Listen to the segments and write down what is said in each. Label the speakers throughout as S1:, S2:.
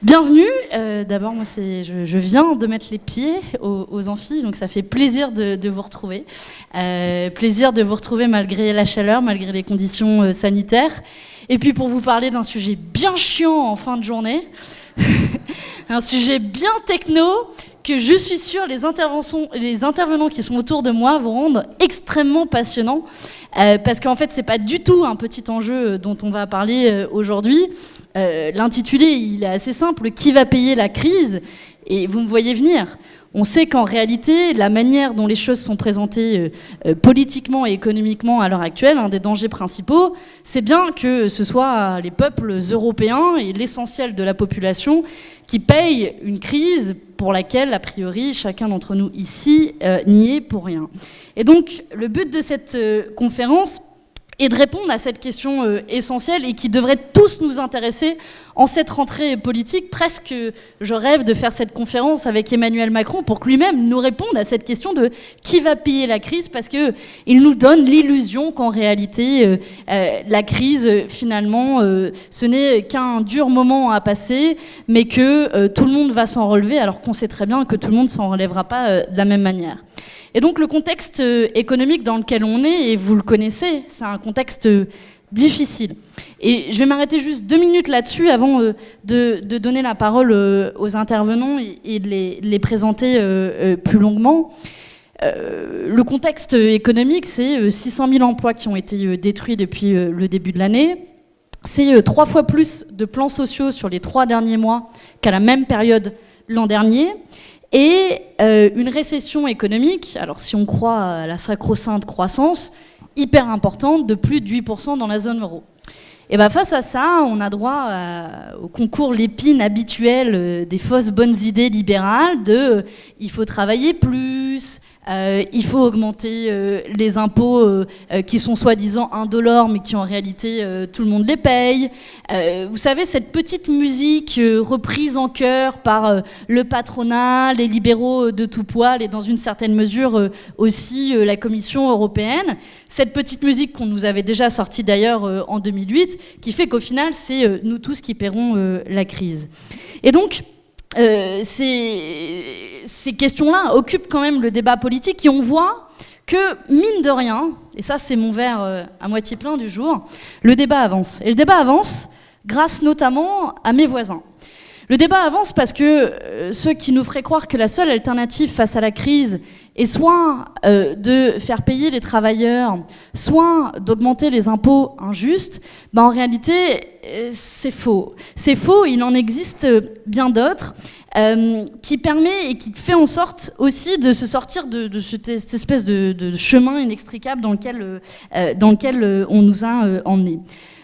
S1: Bienvenue. D'abord, moi, je viens de mettre les pieds aux amphis, donc ça fait plaisir de vous retrouver. Plaisir de vous retrouver malgré la chaleur, malgré les conditions sanitaires. Et puis pour vous parler d'un sujet bien chiant en fin de journée, un sujet bien techno, que je suis sûre les intervenants qui sont autour de moi vont rendre extrêmement passionnants. Parce qu'en fait, c'est pas du tout un petit enjeu dont on va parler aujourd'hui. L'intitulé, il est assez simple. Qui va payer la crise ? Et vous me voyez venir. On sait qu'en réalité, la manière dont les choses sont présentées politiquement et économiquement à l'heure actuelle, un des dangers principaux, c'est bien que ce soit les peuples européens et l'essentiel de la population qui payent une crise pour laquelle, a priori, chacun d'entre nous ici n'y est pour rien. Et donc, le but de cette conférence est de répondre à cette question essentielle et qui devrait tous nous intéresser en cette rentrée politique. Presque, je rêve de faire cette conférence avec Emmanuel Macron pour que lui-même nous réponde à cette question de qui va payer la crise, parce qu'il nous donne l'illusion qu'en réalité, la crise, finalement, ce n'est qu'un dur moment à passer, mais que tout le monde va s'en relever, alors qu'on sait très bien que tout le monde ne s'en relèvera pas de la même manière. Et donc le contexte économique dans lequel on est, et vous le connaissez, c'est un contexte difficile. Et je vais m'arrêter juste 2 minutes là-dessus avant de donner la parole aux intervenants et de les présenter plus longuement. Le contexte économique, c'est 600 000 emplois qui ont été détruits depuis le début de l'année. C'est 3 fois plus de plans sociaux sur les 3 derniers mois qu'à la même période l'an dernier. Et une récession économique, alors si on croit à la sacro-sainte croissance, hyper importante, de plus de 8% dans la zone euro. Et bien face à ça, on a droit au concours Lépine habituel des fausses bonnes idées libérales de il faut travailler plus, il faut augmenter les impôts qui sont soi-disant indolores mais qui en réalité tout le monde les paye. Vous savez, cette petite musique reprise en chœur par le patronat, les libéraux de tout poil et dans une certaine mesure aussi la Commission européenne. Cette petite musique qu'on nous avait déjà sortie d'ailleurs en 2008, qui fait qu'au final, c'est nous tous qui paierons la crise. Et donc, ces questions-là occupent quand même le débat politique et on voit que, mine de rien, et ça c'est mon verre à moitié plein du jour, le débat avance. Et le débat avance grâce notamment à mes voisins. Le débat avance parce que ceux qui nous feraient croire que la seule alternative face à la crise est soit de faire payer les travailleurs, soit d'augmenter les impôts injustes, en réalité, c'est faux. C'est faux, il en existe bien d'autres qui permet et qui fait en sorte aussi de se sortir de cette espèce de chemin inextricable dans lequel on nous a emmenés.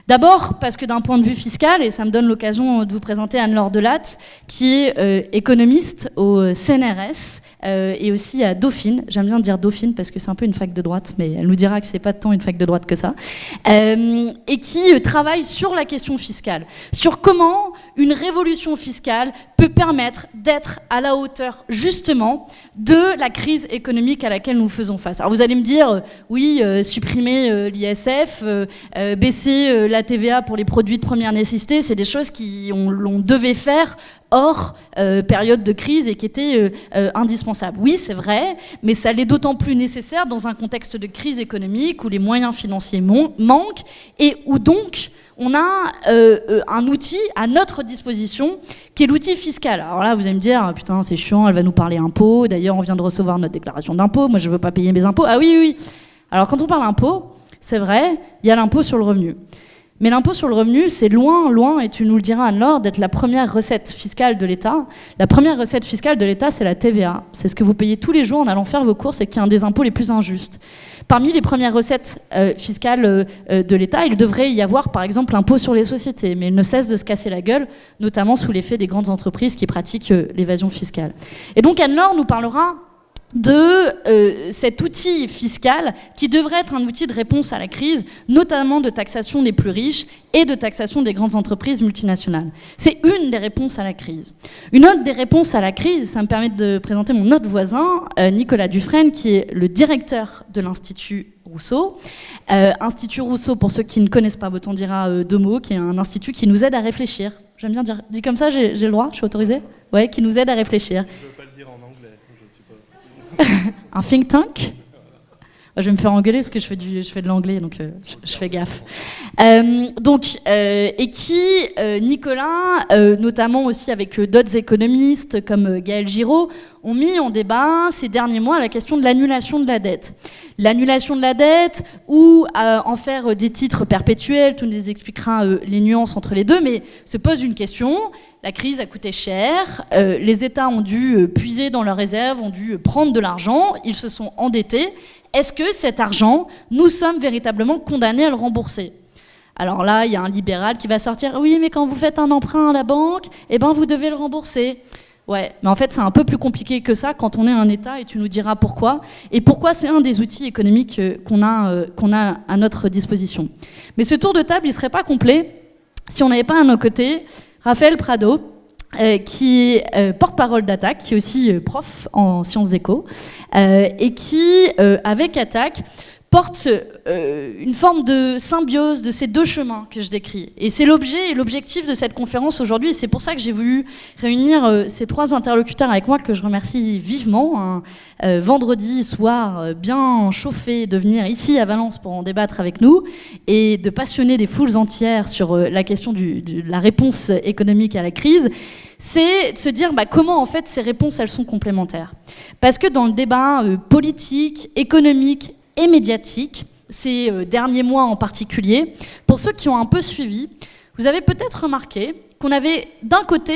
S1: D'abord, parce que d'un point de vue fiscal, et ça me donne l'occasion de vous présenter Anne-Laure Delatte, qui est économiste au CNRS, et aussi à Dauphine. J'aime bien dire Dauphine parce que c'est un peu une fac de droite, mais elle nous dira que c'est pas tant une fac de droite que ça. Et qui travaille sur la question fiscale, sur comment une révolution fiscale peut permettre d'être à la hauteur, justement, de la crise économique à laquelle nous faisons face. Alors vous allez me dire, oui, supprimer l'ISF, baisser la TVA pour les produits de première nécessité, c'est des choses qu'on devait faire hors période de crise et qui étaient indispensables. Oui, c'est vrai, mais ça l'est d'autant plus nécessaire dans un contexte de crise économique où les moyens financiers manquent et où donc on a un outil à notre disposition qui est l'outil fiscal. Alors là, vous allez me dire, putain, c'est chiant, elle va nous parler impôts. D'ailleurs, on vient de recevoir notre déclaration d'impôt. Moi, je ne veux pas payer mes impôts. Ah oui. Alors, quand on parle impôt, c'est vrai, il y a l'impôt sur le revenu. Mais l'impôt sur le revenu, c'est loin, et tu nous le diras Anne-Laure, d'être la première recette fiscale de l'État. La première recette fiscale de l'État, c'est la TVA. C'est ce que vous payez tous les jours en allant faire vos courses et qui est un des impôts les plus injustes. Parmi les premières recettes fiscales de l'État, il devrait y avoir par exemple l'impôt sur les sociétés, mais il ne cesse de se casser la gueule, notamment sous l'effet des grandes entreprises qui pratiquent l'évasion fiscale. Et donc Anne-Laure nous parlera de cet outil fiscal qui devrait être un outil de réponse à la crise, notamment de taxation des plus riches et de taxation des grandes entreprises multinationales. C'est une des réponses à la crise. Une autre des réponses à la crise, ça me permet de présenter mon autre voisin, Nicolas Dufresne, qui est le directeur de l'Institut Rousseau. Institut Rousseau, pour ceux qui ne connaissent pas, autant dira 2 mots, qui est un institut qui nous aide à réfléchir J'aime bien dire, dit comme ça, j'ai le droit, je suis autorisée? Ouais, qui nous aide à réfléchir.
S2: Je ne veux pas le dire en anglais, je suppose.
S1: Un think tank? Je vais me faire engueuler parce que je fais de l'anglais, donc je fais gaffe. Et qui, Nicolas, notamment aussi avec d'autres économistes comme Gaël Giraud, ont mis en débat ces derniers mois la question de l'annulation de la dette. L'annulation de la dette ou en faire des titres perpétuels, tout nous expliquera les nuances entre les deux, mais se pose une question. La crise a coûté cher, les États ont dû puiser dans leurs réserves, ont dû prendre de l'argent, ils se sont endettés. Est-ce que cet argent, nous sommes véritablement condamnés à le rembourser? Alors là, il y a un libéral qui va sortir « Oui, mais quand vous faites un emprunt à la banque, eh ben, vous devez le rembourser. » Ouais, mais en fait, c'est un peu plus compliqué que ça quand on est un État, et tu nous diras pourquoi. Et pourquoi c'est un des outils économiques qu'on a à notre disposition. Mais ce tour de table, il ne serait pas complet si on n'avait pas à nos côtés Raphaël Prado, qui est porte-parole d'Attac, qui est aussi prof en sciences éco, et qui, avec Attac, porte une forme de symbiose de ces deux chemins que je décris. Et c'est l'objet et l'objectif de cette conférence aujourd'hui, et c'est pour ça que j'ai voulu réunir ces trois interlocuteurs avec moi, que je remercie vivement, un vendredi soir bien chauffé, de venir ici à Valence pour en débattre avec nous, et de passionner des foules entières sur la question de la réponse économique à la crise. C'est de se dire comment en fait ces réponses elles sont complémentaires. Parce que dans le débat politique, économique et médiatique, ces derniers mois en particulier, pour ceux qui ont un peu suivi, vous avez peut-être remarqué qu'on avait d'un côté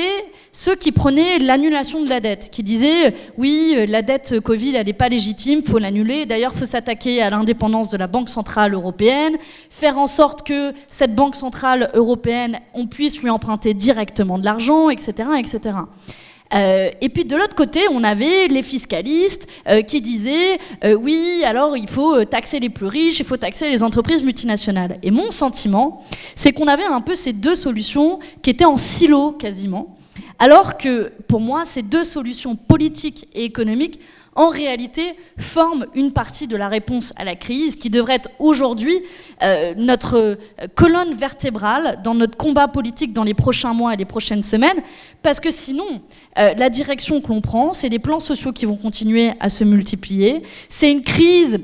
S1: ceux qui prenaient l'annulation de la dette, qui disaient oui, la dette Covid, elle n'est pas légitime, il faut l'annuler. D'ailleurs, il faut s'attaquer à l'indépendance de la Banque Centrale Européenne, faire en sorte que cette Banque Centrale Européenne, on puisse lui emprunter directement de l'argent, etc., etc. Et puis de l'autre côté, on avait les fiscalistes qui disaient oui, alors il faut taxer les plus riches, il faut taxer les entreprises multinationales. Et mon sentiment, c'est qu'on avait un peu ces deux solutions qui étaient en silo quasiment, alors que pour moi, ces deux solutions politiques et économiques en réalité, forment une partie de la réponse à la crise qui devrait être aujourd'hui notre colonne vertébrale dans notre combat politique dans les prochains mois et les prochaines semaines, parce que sinon, la direction que l'on prend, c'est des plans sociaux qui vont continuer à se multiplier, c'est une crise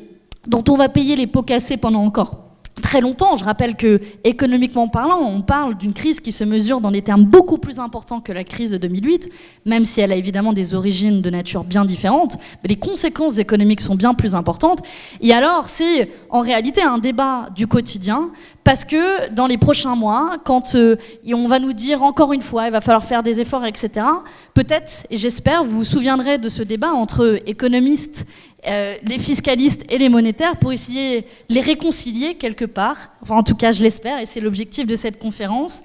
S1: dont on va payer les pots cassés pendant encore très longtemps. Je rappelle que, économiquement parlant, on parle d'une crise qui se mesure dans des termes beaucoup plus importants que la crise de 2008, même si elle a évidemment des origines de nature bien différentes, mais les conséquences économiques sont bien plus importantes. Et alors, c'est en réalité un débat du quotidien, parce que dans les prochains mois, quand on va nous dire encore une fois, il va falloir faire des efforts, etc., peut-être, et j'espère, vous vous souviendrez de ce débat entre économistes, les fiscalistes et les monétaires pour essayer de les réconcilier quelque part, enfin en tout cas je l'espère et c'est l'objectif de cette conférence,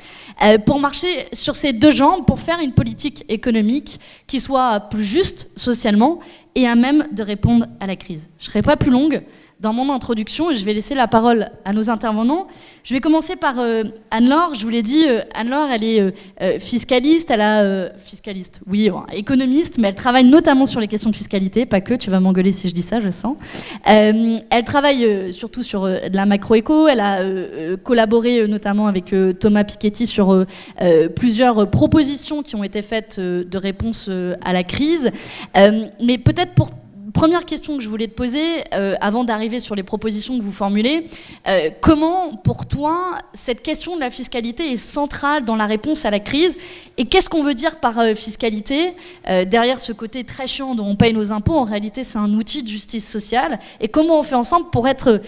S1: pour marcher sur ces deux jambes, pour faire une politique économique qui soit plus juste socialement et à même de répondre à la crise. Je ne serai pas plus longue dans mon introduction et je vais laisser la parole à nos intervenants. Je vais commencer par Anne-Laure. Je vous l'ai dit, Anne-Laure, elle est fiscaliste, économiste, mais elle travaille notamment sur les questions de fiscalité, pas que, tu vas m'engueuler si je dis ça, je sens. Elle travaille surtout sur de la macroéco, elle a collaboré notamment avec Thomas Piketty sur plusieurs propositions qui ont été faites de réponse à la crise. Mais peut-être pour première question que je voulais te poser, avant d'arriver sur les propositions que vous formulez, comment, pour toi, cette question de la fiscalité est centrale dans la réponse à la crise? Et qu'est-ce qu'on veut dire par fiscalité? Derrière ce côté très chiant dont on paye nos impôts, en réalité, c'est un outil de justice sociale. Et comment on fait ensemble pour être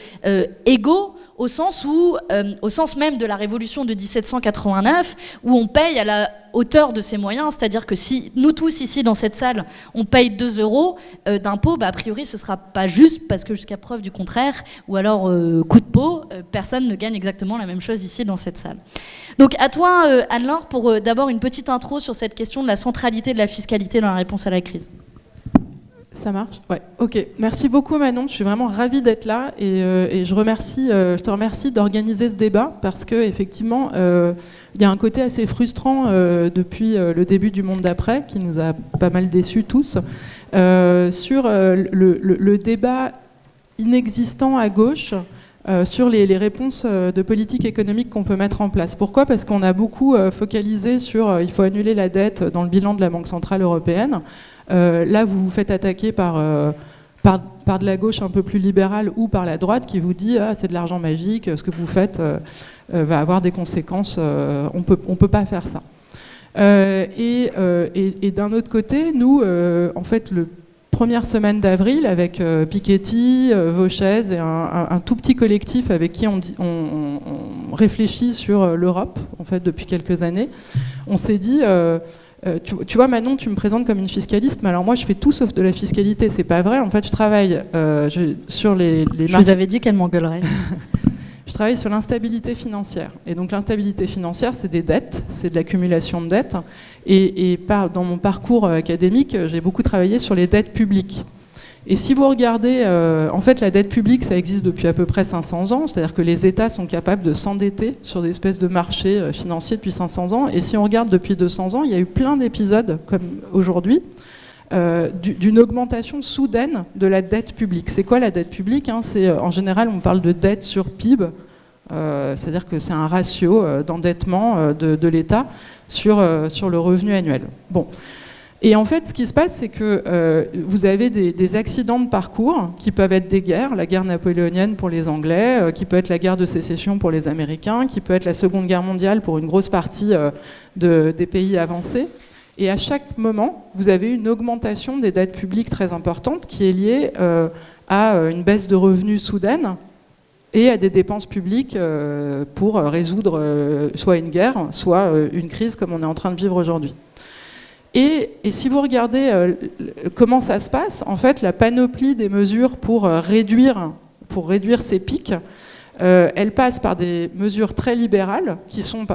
S1: égaux au sens même de la révolution de 1789, où on paye à la hauteur de ses moyens, c'est-à-dire que si nous tous ici dans cette salle, on paye 2 € d'impôt, a priori ce ne sera pas juste, parce que jusqu'à preuve du contraire, ou alors coup de peau, personne ne gagne exactement la même chose ici dans cette salle. Donc à toi, Anne-Laure, pour d'abord une petite intro sur cette question de la centralité de la fiscalité dans la réponse à la crise.
S3: Ça marche? Ouais, ok. Merci beaucoup Manon, je suis vraiment ravie d'être là et je te remercie d'organiser ce débat parce qu'effectivement, il y a un côté assez frustrant depuis le début du monde d'après qui nous a pas mal déçus tous sur le débat inexistant à gauche sur les réponses de politique économique qu'on peut mettre en place. Pourquoi ? Parce qu'on a beaucoup focalisé sur il faut annuler la dette dans le bilan de la Banque Centrale Européenne. Là, vous vous faites attaquer par de la gauche un peu plus libérale ou par la droite qui vous dit ah, c'est de l'argent magique, ce que vous faites va avoir des conséquences, on peut pas faire ça. Et d'un autre côté, nous, en fait, le première semaine d'avril, avec Piketty, Vauchez et un tout petit collectif avec qui on réfléchit sur l'Europe, en fait, depuis quelques années, on s'est dit... tu vois, Manon, tu me présentes comme une fiscaliste, mais alors moi, je fais tout sauf de la fiscalité. C'est pas vrai. En fait, je travaille sur les
S1: Je vous avais dit qu'elle m'engueulerait.
S3: Je travaille sur l'instabilité financière. Et donc, l'instabilité financière, c'est des dettes, c'est de l'accumulation de dettes. Et dans mon parcours académique, j'ai beaucoup travaillé sur les dettes publiques. Et si vous regardez, en fait, la dette publique, ça existe depuis à peu près 500 ans, c'est-à-dire que les États sont capables de s'endetter sur des espèces de marchés financiers depuis 500 ans. Et si on regarde depuis 200 ans, il y a eu plein d'épisodes, comme aujourd'hui, d'une augmentation soudaine de la dette publique. C'est quoi la dette publique ? C'est, en général, on parle de dette sur PIB, c'est-à-dire que c'est un ratio d'endettement de l'État sur le revenu annuel. Bon. Et en fait, ce qui se passe, c'est que vous avez des accidents de parcours qui peuvent être des guerres, la guerre napoléonienne pour les Anglais, qui peut être la guerre de sécession pour les Américains, qui peut être la Seconde Guerre mondiale pour une grosse partie des pays avancés. Et à chaque moment, vous avez une augmentation des dettes publiques très importante qui est liée à une baisse de revenus soudaine et à des dépenses publiques pour résoudre soit une guerre, soit une crise comme on est en train de vivre aujourd'hui. Et si vous regardez comment ça se passe, en fait, la panoplie des mesures pour réduire ces pics, elle passe par des mesures très libérales qui sont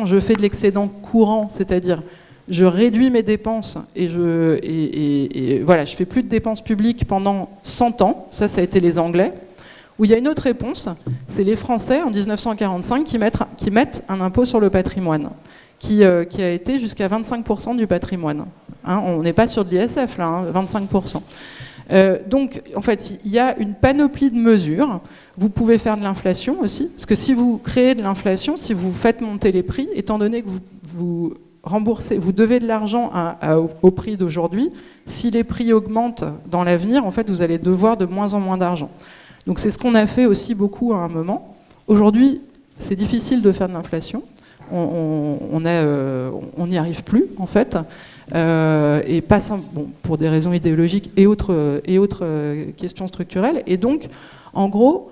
S3: je fais de l'excédent courant, c'est-à-dire je réduis mes dépenses et voilà, je fais plus de dépenses publiques pendant 100 ans. Ça a été les Anglais. Où il y a une autre réponse, c'est les Français en 1945 qui mettent un impôt sur le patrimoine. Qui a été jusqu'à 25% du patrimoine. On n'est pas sur de l'ISF, là, 25%. Donc, en fait, il y a une panoplie de mesures. Vous pouvez faire de l'inflation aussi, parce que si vous créez de l'inflation, si vous faites monter les prix, étant donné que vous remboursez, vous devez de l'argent au prix d'aujourd'hui, si les prix augmentent dans l'avenir, en fait, vous allez devoir de moins en moins d'argent. Donc, c'est ce qu'on a fait aussi beaucoup à un moment. Aujourd'hui, c'est difficile de faire de l'inflation. On n'y arrive plus, en fait, et pas pour des raisons idéologiques et autres questions structurelles. Et donc, en gros,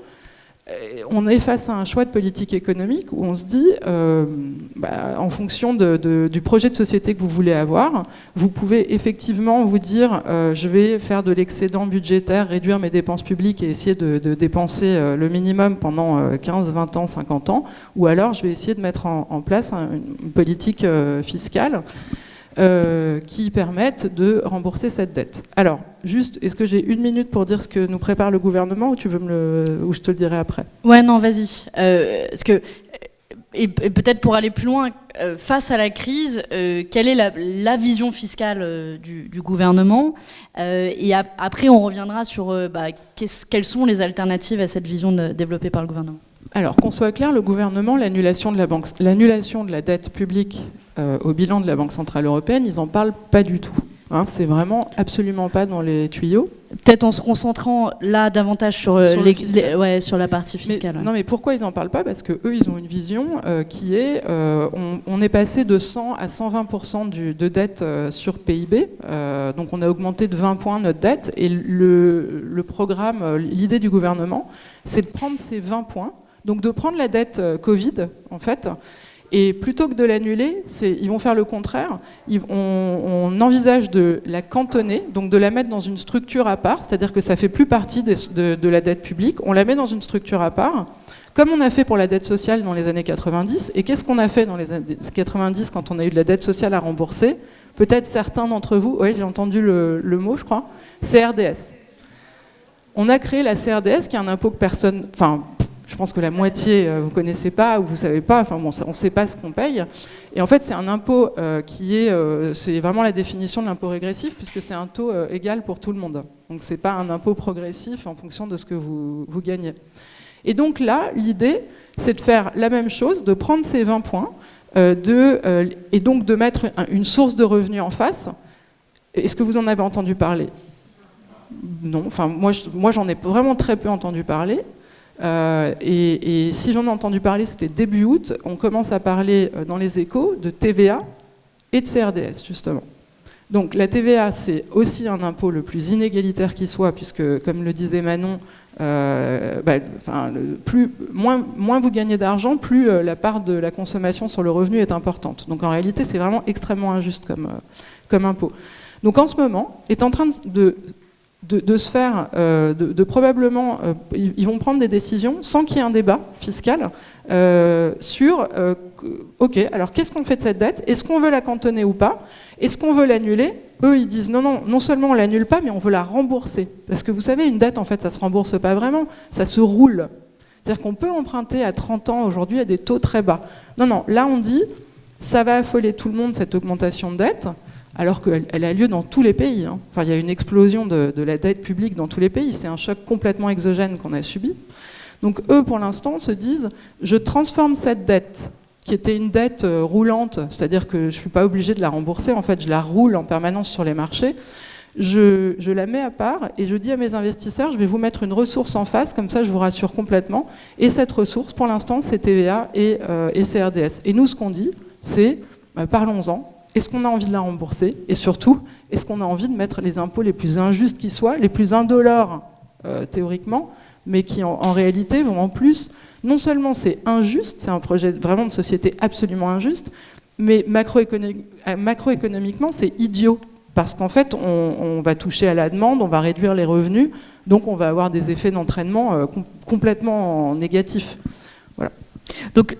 S3: on est face à un choix de politique économique où on se dit, en fonction du projet de société que vous voulez avoir, vous pouvez effectivement vous dire je vais faire de l'excédent budgétaire, réduire mes dépenses publiques et essayer de dépenser le minimum pendant 15, 20 ans, 50 ans, ou alors je vais essayer de mettre en place une politique fiscale qui permettent de rembourser cette dette. Alors, juste, est-ce que j'ai 1 minute pour dire ce que nous prépare le gouvernement ou ou je te le dirai après ?
S1: Ouais, non, vas-y. Parce que, et peut-être pour aller plus loin, face à la crise, quelle est la vision fiscale du gouvernement ? Et après, on reviendra sur quelles sont les alternatives à cette vision développée par le gouvernement.
S3: Alors, qu'on soit clair, le gouvernement, l'annulation de la dette publique au bilan de la Banque Centrale Européenne, ils n'en parlent pas du tout. C'est vraiment absolument pas dans les tuyaux.
S1: Peut-être en se concentrant là davantage sur la partie fiscale.
S3: Non, mais pourquoi ils n'en parlent pas ? Parce qu'eux, ils ont une vision qui est on est passé de 100 à 120% de dette sur PIB. Donc on a augmenté de 20 points notre dette. Et le programme, l'idée du gouvernement, c'est de prendre ces 20 points, donc de prendre la dette Covid, en fait. Et plutôt que de l'annuler, ils vont faire le contraire. On envisage de la cantonner, donc de la mettre dans une structure à part, c'est-à-dire que ça ne fait plus partie de la dette publique. On la met dans une structure à part, comme on a fait pour la dette sociale dans les années 90. Et qu'est-ce qu'on a fait dans les années 90 quand on a eu de la dette sociale à rembourser ? Peut-être certains d'entre vous, oui, j'ai entendu le mot, je crois, CRDS. On a créé la CRDS, qui est un impôt que personne... Je pense que la moitié, vous ne connaissez pas ou vous ne savez pas, on ne sait pas ce qu'on paye. Et en fait, c'est un impôt c'est vraiment la définition de l'impôt régressif, puisque c'est un taux égal pour tout le monde. Donc, ce n'est pas un impôt progressif en fonction de ce que vous gagnez. Et donc là, l'idée, c'est de faire la même chose, de prendre ces 20 points, et donc de mettre une source de revenus en face. Est-ce que vous en avez entendu parler ? Non, enfin moi j'en ai vraiment très peu entendu parler. Et si j'en ai entendu parler, c'était début août. On commence à parler dans les échos de TVA et de CRDS, justement. Donc la TVA, c'est aussi un impôt le plus inégalitaire qui soit, puisque, comme le disait Manon, moins vous gagnez d'argent, plus la part de la consommation sur le revenu est importante. Donc en réalité, c'est vraiment extrêmement injuste comme impôt. Donc en ce moment, est en train de se faire, probablement, ils vont prendre des décisions sans qu'il y ait un débat fiscal sur, ok, alors qu'est-ce qu'on fait de cette dette ? Est-ce qu'on veut la cantonner ou pas ? Est-ce qu'on veut l'annuler ? Eux, ils disent non seulement on l'annule pas, mais on veut la rembourser. Parce que vous savez, une dette, en fait, ça se rembourse pas vraiment, ça se roule. C'est-à-dire qu'on peut emprunter à 30 ans aujourd'hui à des taux très bas. Non, là on dit, ça va affoler tout le monde, cette augmentation de dette, alors qu'elle a lieu dans tous les pays. Enfin, il y a une explosion de la dette publique dans tous les pays. C'est un choc complètement exogène qu'on a subi. Donc eux, pour l'instant, se disent, je transforme cette dette, qui était une dette roulante, c'est-à-dire que je ne suis pas obligé de la rembourser, en fait, je la roule en permanence sur les marchés. Je la mets à part et je dis à mes investisseurs, je vais vous mettre une ressource en face, comme ça je vous rassure complètement. Et cette ressource, pour l'instant, c'est TVA et CRDS. Et nous, ce qu'on dit, c'est, parlons-en. Est-ce qu'on a envie de la rembourser ? Et surtout, est-ce qu'on a envie de mettre les impôts les plus injustes qui soient, les plus indolores théoriquement, mais qui en réalité vont en plus, non seulement c'est injuste, c'est un projet vraiment de société absolument injuste, mais macroéconomiquement c'est idiot, parce qu'en fait on va toucher à la demande, on va réduire les revenus, donc on va avoir des effets d'entraînement complètement négatifs. Voilà.
S1: Donc,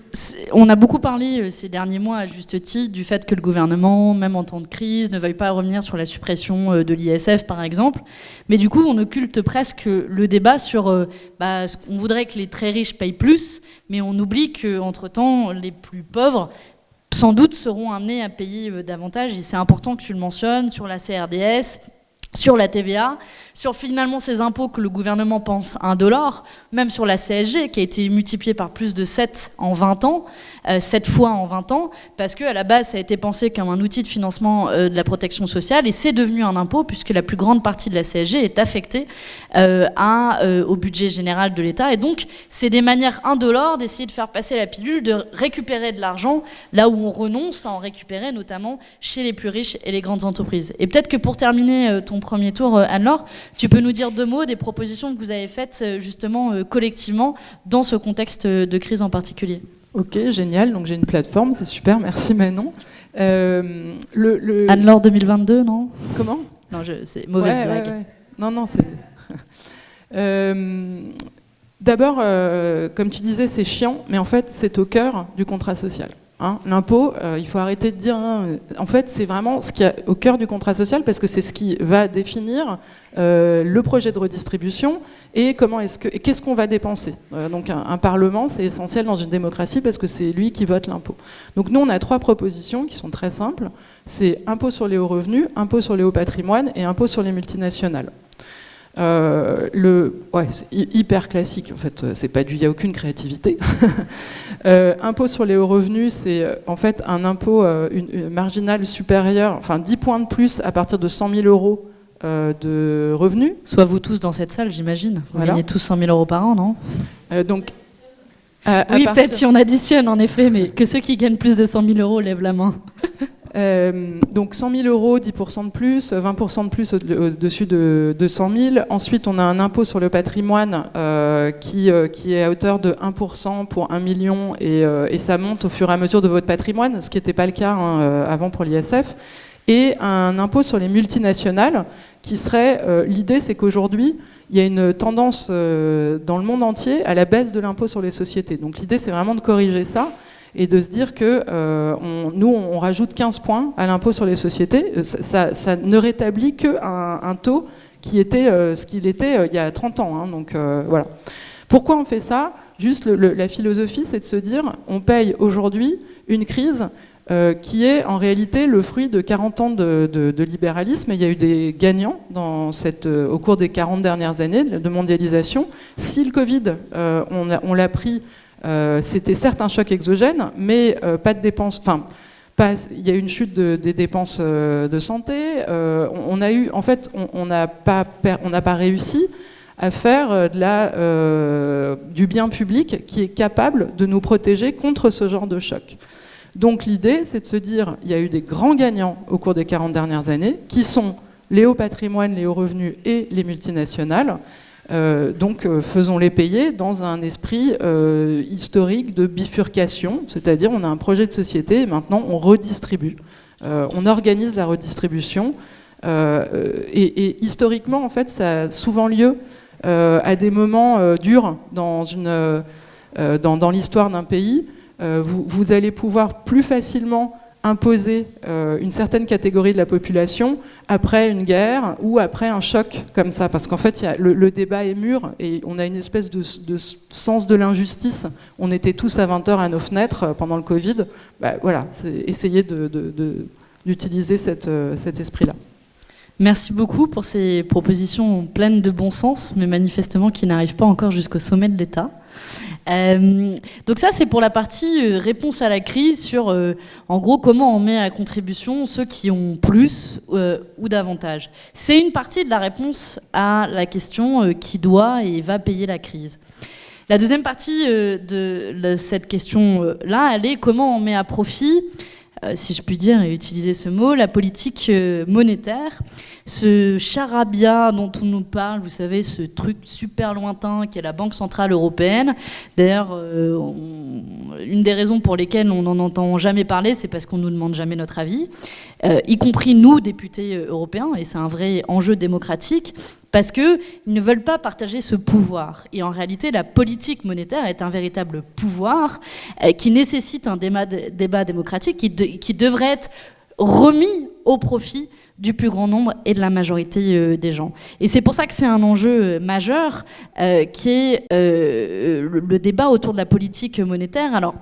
S1: on a beaucoup parlé ces derniers mois, à juste titre, du fait que le gouvernement, même en temps de crise, ne veuille pas revenir sur la suppression de l'ISF, par exemple. Mais du coup, on occulte presque le débat sur ce qu'on voudrait que les très riches payent plus, mais on oublie qu'entre-temps, les plus pauvres, sans doute, seront amenés à payer davantage. Et c'est important que tu le mentionnes, sur la CRDS, sur la TVA, sur finalement ces impôts que le gouvernement pense indolores, même sur la CSG qui a été multipliée par plus de 7 en 20 ans, 7 fois en 20 ans, parce qu'à la base ça a été pensé comme un outil de financement de la protection sociale et c'est devenu un impôt puisque la plus grande partie de la CSG est affectée au budget général de l'État et donc c'est des manières indolores d'essayer de faire passer la pilule, de récupérer de l'argent là où on renonce à en récupérer, notamment chez les plus riches et les grandes entreprises. Et peut-être que pour terminer ton premier tour, Anne-Laure, tu peux nous dire 2 mots des propositions que vous avez faites justement collectivement dans ce contexte de crise en particulier.
S3: Ok, génial. Donc j'ai une plateforme, c'est super. Merci Manon.
S1: Anne-Laure 2022, non ?
S3: Comment ?
S1: Non, c'est mauvaise blague.
S3: Ouais. Non, c'est... D'abord, comme tu disais, c'est chiant, mais en fait, c'est au cœur du contrat social. L'impôt, il faut arrêter de dire... en fait, c'est vraiment ce qui est au cœur du contrat social, parce que c'est ce qui va définir le projet de redistribution et qu'est-ce qu'on va dépenser. Donc un Parlement, c'est essentiel dans une démocratie, parce que c'est lui qui vote l'impôt. Donc nous, on a 3 propositions qui sont très simples. C'est impôt sur les hauts revenus, impôt sur les hauts patrimoines et impôt sur les multinationales. C'est hyper classique en fait, il n'y a aucune créativité. Impôt sur les hauts revenus, c'est en fait un impôt marginal supérieur, enfin 10 points de plus à partir de 100 000 euros de revenus.
S1: Soit vous tous dans cette salle, j'imagine. Vous gagnez tous 100 000 euros par an, non ? Oui, peut-être si on additionne en effet, mais que ceux qui gagnent plus de 100 000 euros lèvent la main.
S3: Donc 100 000 euros, 10% de plus, 20% de plus au-dessus de 100 000. Ensuite, on a un impôt sur le patrimoine qui est à hauteur de 1% pour 1 million et ça monte au fur et à mesure de votre patrimoine, ce qui n'était pas le cas avant pour l'ISF. Et un impôt sur les multinationales qui serait... l'idée, c'est qu'aujourd'hui, il y a une tendance dans le monde entier à la baisse de l'impôt sur les sociétés. Donc l'idée, c'est vraiment de corriger ça et de se dire que nous, on rajoute 15 points à l'impôt sur les sociétés. Ça ne rétablit qu'un taux qui était ce qu'il était il y a 30 ans. Donc voilà. Pourquoi on fait ça ? Juste la philosophie, c'est de se dire on paye aujourd'hui une crise qui est en réalité le fruit de 40 ans de libéralisme. Et il y a eu des gagnants au cours des 40 dernières années de mondialisation. Si le Covid, on l'a pris, c'était certes un choc exogène, mais pas de dépenses. Il y a eu une chute des dépenses de santé. On n'a pas réussi à faire du bien public qui est capable de nous protéger contre ce genre de choc. Donc l'idée, c'est de se dire, il y a eu des grands gagnants au cours des 40 dernières années, qui sont les hauts patrimoines, les hauts revenus et les multinationales. Faisons-les payer dans un esprit historique de bifurcation, c'est-à-dire on a un projet de société et maintenant on redistribue. On organise la redistribution. Et historiquement, en fait, ça a souvent lieu à des moments durs dans l'histoire d'un pays. Vous allez pouvoir plus facilement imposer une certaine catégorie de la population après une guerre ou après un choc comme ça. Parce qu'en fait, le débat est mûr et on a une espèce de sens de l'injustice. On était tous à 20h à nos fenêtres pendant le Covid. Voilà, essayez d'utiliser cet esprit-là.
S1: Merci beaucoup pour ces propositions pleines de bon sens, mais manifestement qui n'arrivent pas encore jusqu'au sommet de l'État. Donc ça, c'est pour la partie réponse à la crise sur, en gros, comment on met à contribution ceux qui ont plus ou davantage. C'est une partie de la réponse à la question qui doit et va payer la crise. La deuxième partie de cette question-là, elle est comment on met à profit, si je puis dire et utiliser ce mot, la politique monétaire, ce charabia dont on nous parle, vous savez, ce truc super lointain qu'est la Banque Centrale Européenne. D'ailleurs, une des raisons pour lesquelles on n'en entend jamais parler, c'est parce qu'on ne nous demande jamais notre avis, y compris nous, députés européens, et c'est un vrai enjeu démocratique, parce qu'ils ne veulent pas partager ce pouvoir. Et en réalité, la politique monétaire est un véritable pouvoir qui nécessite un débat démocratique qui devrait être remis au profit du plus grand nombre et de la majorité des gens. Et c'est pour ça que c'est un enjeu majeur qui est le débat autour de la politique monétaire. Alors,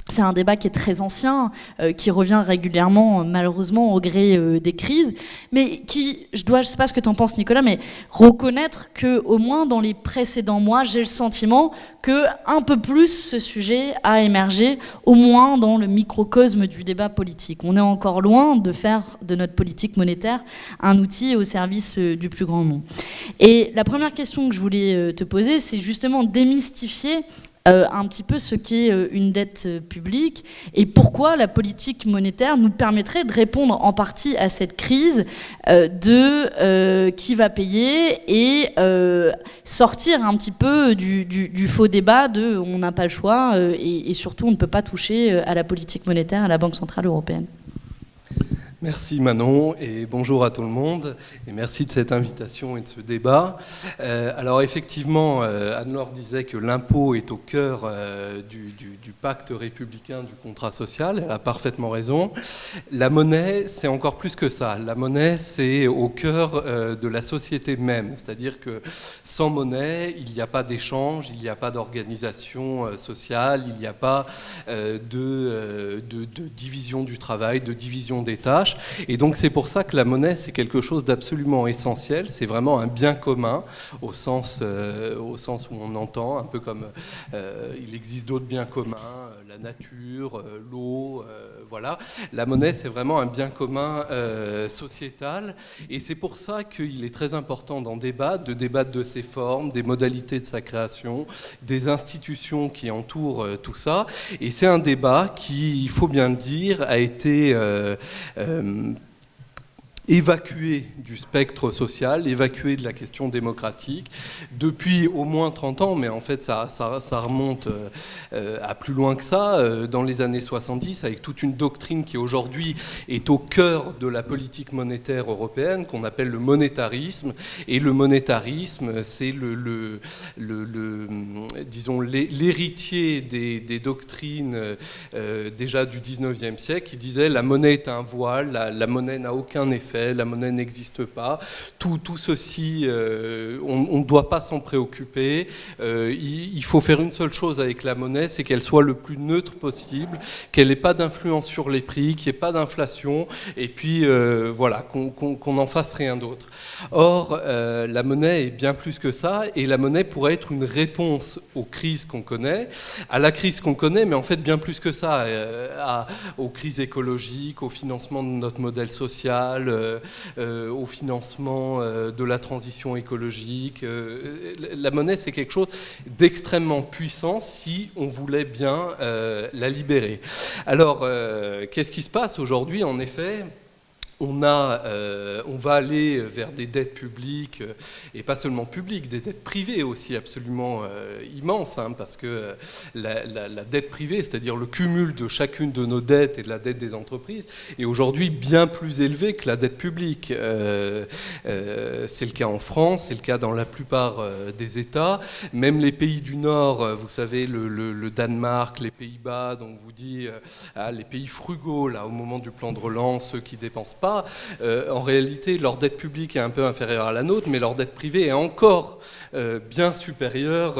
S1: c'est un débat qui est très ancien, qui revient régulièrement, malheureusement, au gré des crises, mais qui, je sais pas ce que tu en penses, Nicolas, mais reconnaître qu'au moins dans les précédents mois, j'ai le sentiment qu'un peu plus ce sujet a émergé, au moins dans le microcosme du débat politique. On est encore loin de faire de notre politique monétaire un outil au service du plus grand nombre. Et la première question que je voulais te poser, c'est justement démystifier un petit peu ce qu'est une dette publique et pourquoi la politique monétaire nous permettrait de répondre en partie à cette crise de qui va payer et sortir un petit peu du faux débat de on n'a pas le choix et surtout on ne peut pas toucher à la politique monétaire, à la Banque Centrale Européenne.
S2: Merci Manon et bonjour à tout le monde et merci de cette invitation et de ce débat. Alors effectivement, Anne-Laure disait que l'impôt est au cœur du pacte républicain du contrat social, elle a parfaitement raison. La monnaie, c'est encore plus que ça. La monnaie, c'est au cœur de la société même, c'est-à-dire que sans monnaie, il n'y a pas d'échange, il n'y a pas d'organisation sociale, il n'y a pas de division du travail, de division des tâches. Et donc c'est pour ça que la monnaie, c'est quelque chose d'absolument essentiel, c'est vraiment un bien commun au sens où on entend, un peu comme il existe d'autres biens communs, la nature, l'eau, voilà. La monnaie, c'est vraiment un bien commun sociétal et c'est pour ça qu'il est très important de débattre de ses formes, des modalités de sa création, des institutions qui entourent tout ça. Et c'est un débat qui, il faut bien le dire, a été évacué du spectre social, évacué de la question démocratique depuis au moins 30 ans, mais en fait ça remonte à plus loin que ça, dans les années 70, avec toute une doctrine qui aujourd'hui est au cœur de la politique monétaire européenne, qu'on appelle le monétarisme. Et le monétarisme, c'est disons, l'héritier des doctrines déjà du 19e siècle, qui disait la monnaie est un voile, la monnaie n'a aucun effet, fait, la monnaie n'existe pas. Tout ceci, on ne doit pas s'en préoccuper. Il faut faire une seule chose avec la monnaie, c'est qu'elle soit le plus neutre possible, qu'elle n'ait pas d'influence sur les prix, qu'il n'y ait pas d'inflation, et puis voilà, qu'on n'en fasse rien d'autre. Or, la monnaie est bien plus que ça, et la monnaie pourrait être une réponse aux crises qu'on connaît, à la crise qu'on connaît, mais en fait bien plus que ça, aux crises écologiques, au financement de notre modèle social, au financement de la transition écologique. La monnaie, c'est quelque chose d'extrêmement puissant si on voulait bien la libérer. Alors, qu'est-ce qui se passe aujourd'hui? En effet, on va aller vers des dettes publiques, et pas seulement publiques, des dettes privées aussi absolument immenses, hein, parce que la dette privée, c'est-à-dire le cumul de chacune de nos dettes et de la dette des entreprises, est aujourd'hui bien plus élevé que la dette publique. C'est le cas en France, c'est le cas dans la plupart des États. Même les pays du Nord, vous savez, le Danemark, les Pays-Bas, donc vous dit les pays frugaux, là, au moment du plan de relance, ceux qui dépensent pas. En réalité, leur dette publique est un peu inférieure à la nôtre, mais leur dette privée est encore bien supérieure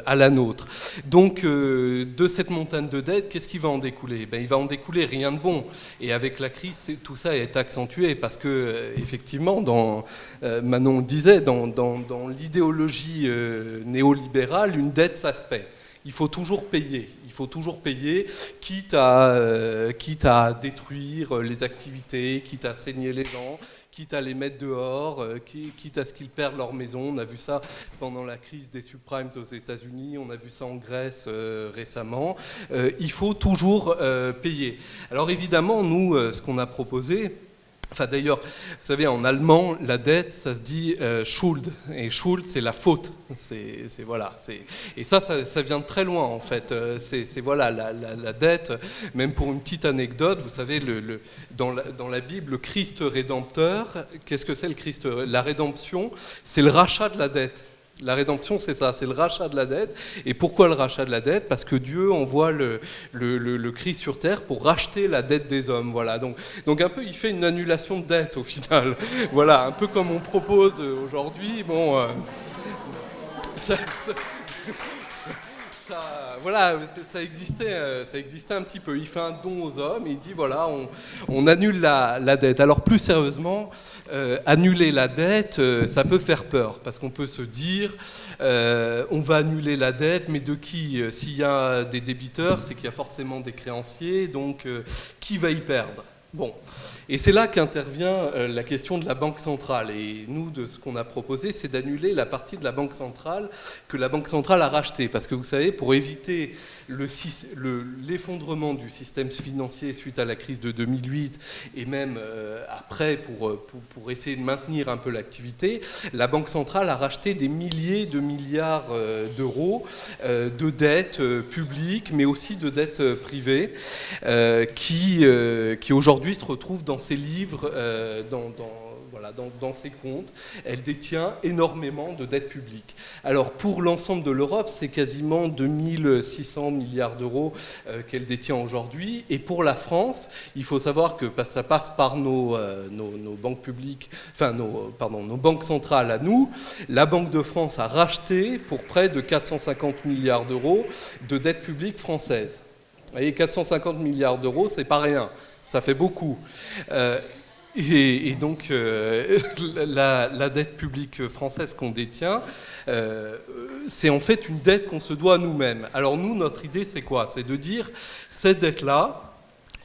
S2: à la nôtre. Donc, de cette montagne de dettes, qu'est-ce qui va en découler? Il va en découler rien de bon. Et avec la crise, tout ça est accentué parce que, effectivement, Manon le disait, dans l'idéologie néolibérale, une dette, ça se paie. Il faut toujours payer. Il faut toujours payer, quitte à détruire les activités, quitte à saigner les gens, quitte à les mettre dehors, quitte à ce qu'ils perdent leur maison. On a vu ça pendant la crise des subprimes aux États-Unis, on a vu ça en Grèce récemment. Il faut toujours payer. Alors évidemment, nous, ce qu'on a proposé, enfin d'ailleurs, vous savez, en allemand, la dette, ça se dit Schuld. Et Schuld, c'est la faute. Et ça vient de très loin, en fait. C'est voilà, la dette, même pour une petite anecdote, vous savez, dans la Bible, le Christ rédempteur, qu'est-ce que c'est le Christ? La rédemption, c'est le rachat de la dette. La rédemption, c'est ça, c'est le rachat de la dette. Et pourquoi le rachat de la dette? Parce que Dieu envoie le Christ sur terre pour racheter la dette des hommes. Voilà. Donc un peu, il fait une annulation de dette au final. Voilà, un peu comme on propose aujourd'hui. Bon, voilà, ça existait un petit peu. Il fait un don aux hommes et il dit voilà, on annule la dette. Alors plus sérieusement, annuler la dette, ça peut faire peur parce qu'on peut se dire on va annuler la dette, mais de qui? S'il y a des débiteurs, c'est qu'il y a forcément des créanciers, donc qui va y perdre? Bon, et c'est là qu'intervient la question de la Banque centrale. Et nous, de ce qu'on a proposé, c'est d'annuler la partie de la Banque centrale que la Banque centrale a rachetée. Parce que vous savez, pour éviter l'effondrement du système financier suite à la crise de 2008 et même après pour essayer de maintenir un peu l'activité, la Banque centrale a racheté des milliers de milliards d'euros de dettes publiques mais aussi de dettes privées qui aujourd'hui se retrouvent dans ses livres, dans ses comptes. Elle détient énormément de dettes publiques. Alors pour l'ensemble de l'Europe, c'est quasiment 2600 milliards d'euros qu'elle détient aujourd'hui. Et pour la France, il faut savoir que ça passe par nos banques publiques, enfin nos banques centrales à nous. La Banque de France a racheté pour près de 450 milliards d'euros de dettes publiques françaises. Vous voyez, 450 milliards d'euros, c'est pas rien. Ça fait beaucoup. Et donc, la dette publique française qu'on détient, c'est en fait une dette qu'on se doit à nous-mêmes. Alors nous, notre idée, c'est quoi? C'est de dire, cette dette-là,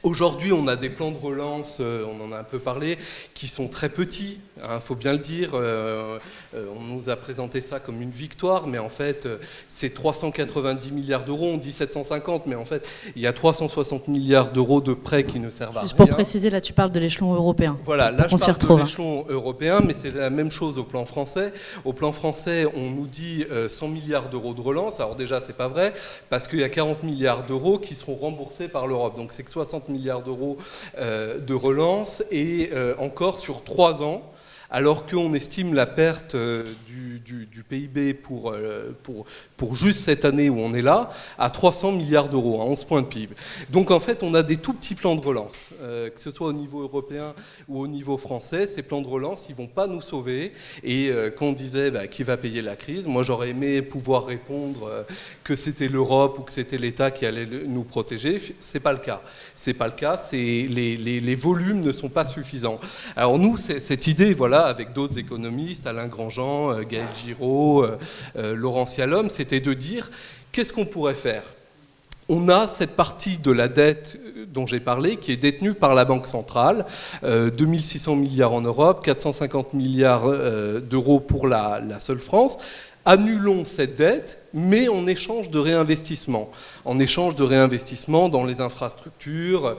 S2: aujourd'hui, on a des plans de relance, on en a un peu parlé, qui sont très petits, il faut bien le dire. On nous a présenté ça comme une victoire, mais en fait, c'est 390 milliards d'euros, on dit 750, mais en fait, il y a 360 milliards d'euros de prêts qui ne servent à rien.
S1: Juste pour préciser, là, tu parles de l'échelon européen.
S2: Voilà, là, je parle de l'échelon européen, mais c'est la même chose au plan français. Au plan français, on nous dit 100 milliards d'euros de relance. Alors déjà, c'est pas vrai, parce qu'il y a 40 milliards d'euros qui seront remboursés par l'Europe. Donc c'est que 60 milliards d'euros de relance, et encore sur 3 ans, alors qu'on estime la perte du PIB pour juste cette année où on est là, à 300 milliards d'euros, à 11 points de PIB. Donc en fait, on a des tout petits plans de relance, que ce soit au niveau européen ou au niveau français. Ces plans de relance, ils ne vont pas nous sauver. Et quand on disait qui va payer la crise, moi j'aurais aimé pouvoir répondre que c'était l'Europe ou que c'était l'État qui allait nous protéger. C'est pas le cas. C'est pas le cas. Les volumes ne sont pas suffisants. Alors nous, cette idée, voilà, avec d'autres économistes, Alain Grandjean, Gaël Giraud, Laurent Cialom, c'était de dire qu'est-ce qu'on pourrait faire. On a cette partie de la dette dont j'ai parlé qui est détenue par la Banque centrale, 2600 milliards en Europe, 450 milliards d'euros pour la seule France. Annulons cette dette, mais en échange de réinvestissement. En échange de réinvestissement dans les infrastructures,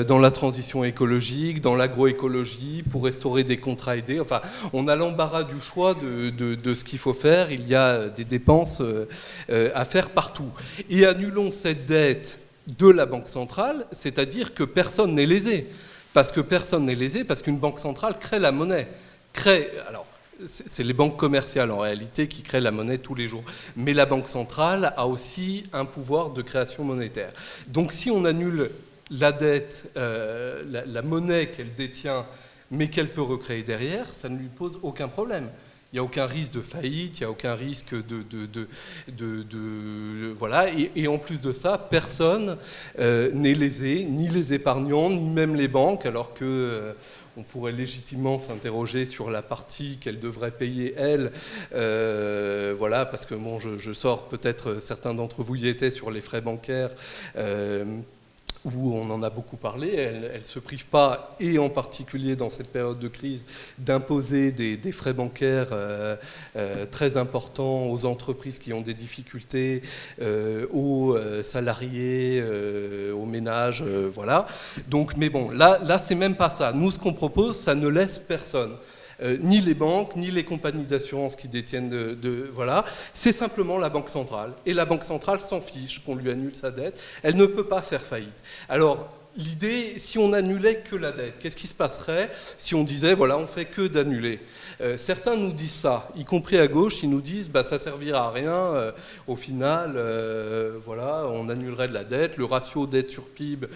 S2: dans la transition écologique, dans l'agroécologie, pour restaurer des contrats aidés. Enfin, on a l'embarras du choix de ce qu'il faut faire. Il y a des dépenses à faire partout. Et annulons cette dette de la Banque centrale, c'est-à-dire que personne n'est lésé. Parce qu'une banque centrale crée la monnaie. C'est les banques commerciales en réalité qui créent la monnaie tous les jours. Mais la Banque centrale a aussi un pouvoir de création monétaire. Donc si on annule la dette, la monnaie qu'elle détient, mais qu'elle peut recréer derrière, ça ne lui pose aucun problème. Il n'y a aucun risque de faillite, il n'y a aucun risque voilà. Et en plus de ça, personne n'est lésé, ni les épargnants, ni même les banques, alors que... on pourrait légitimement s'interroger sur la partie qu'elle devrait payer, elle. Voilà, parce que bon, je sors, peut-être certains d'entre vous y étaient, sur les frais bancaires, où on en a beaucoup parlé. Elle ne se prive pas, et en particulier dans cette période de crise, d'imposer des frais bancaires très importants aux entreprises qui ont des difficultés, aux salariés, aux ménages, voilà. Donc, mais bon, là c'est même pas ça. Nous, ce qu'on propose, ça ne laisse personne. Ni les banques, ni les compagnies d'assurance qui détiennent voilà. C'est simplement la Banque centrale. Et la Banque centrale s'en fiche qu'on lui annule sa dette. Elle ne peut pas faire faillite. Alors, l'idée, si on annulait que la dette, qu'est-ce qui se passerait si on disait, voilà, on fait que d'annuler ? Certains nous disent ça, y compris à gauche, ils nous disent, ça servira à rien, au final, voilà, on annulerait de la dette, le ratio dette sur PIB,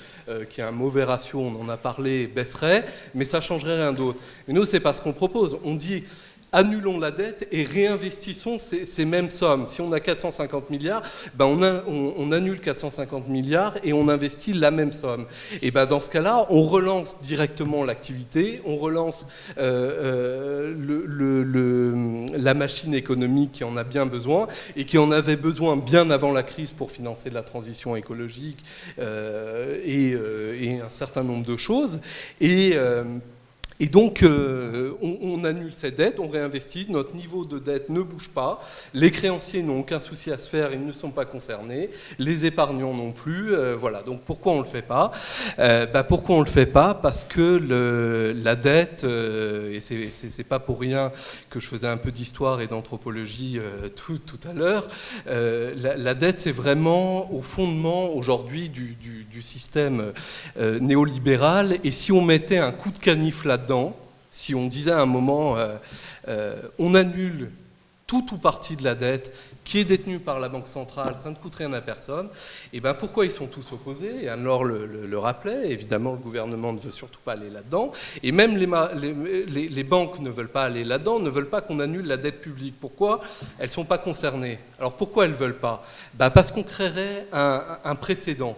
S2: qui est un mauvais ratio, on en a parlé, baisserait, mais ça ne changerait rien d'autre. Mais nous, c'est pas ce qu'on propose, on dit... annulons la dette et réinvestissons ces mêmes sommes. Si on a 450 milliards, on annule 450 milliards et on investit la même somme. Et dans ce cas-là, on relance directement l'activité, on relance la machine économique qui en a bien besoin et qui en avait besoin bien avant la crise pour financer de la transition écologique et un certain nombre de choses. Et donc, on annule cette dette, on réinvestit, notre niveau de dette ne bouge pas, les créanciers n'ont aucun souci à se faire, ils ne sont pas concernés, les épargnants non plus, voilà. Donc pourquoi on ne le fait pas ? Pourquoi on ne le fait pas ? Parce que la dette, et c'est pas pour rien que je faisais un peu d'histoire et d'anthropologie tout à l'heure, la dette c'est vraiment au fondement aujourd'hui du système néolibéral, et si on mettait un coup de canif là-dedans, si on disait à un moment on annule toute ou partie de la dette qui est détenue par la Banque centrale, ça ne coûte rien à personne, et pourquoi ils sont tous opposés ? Et Anne-Laure le rappelait, évidemment le gouvernement ne veut surtout pas aller là-dedans, et même les banques ne veulent pas aller là-dedans, ne veulent pas qu'on annule la dette publique. Pourquoi ? Elles ne sont pas concernées. Alors pourquoi elles ne veulent pas ? Parce qu'on créerait un précédent.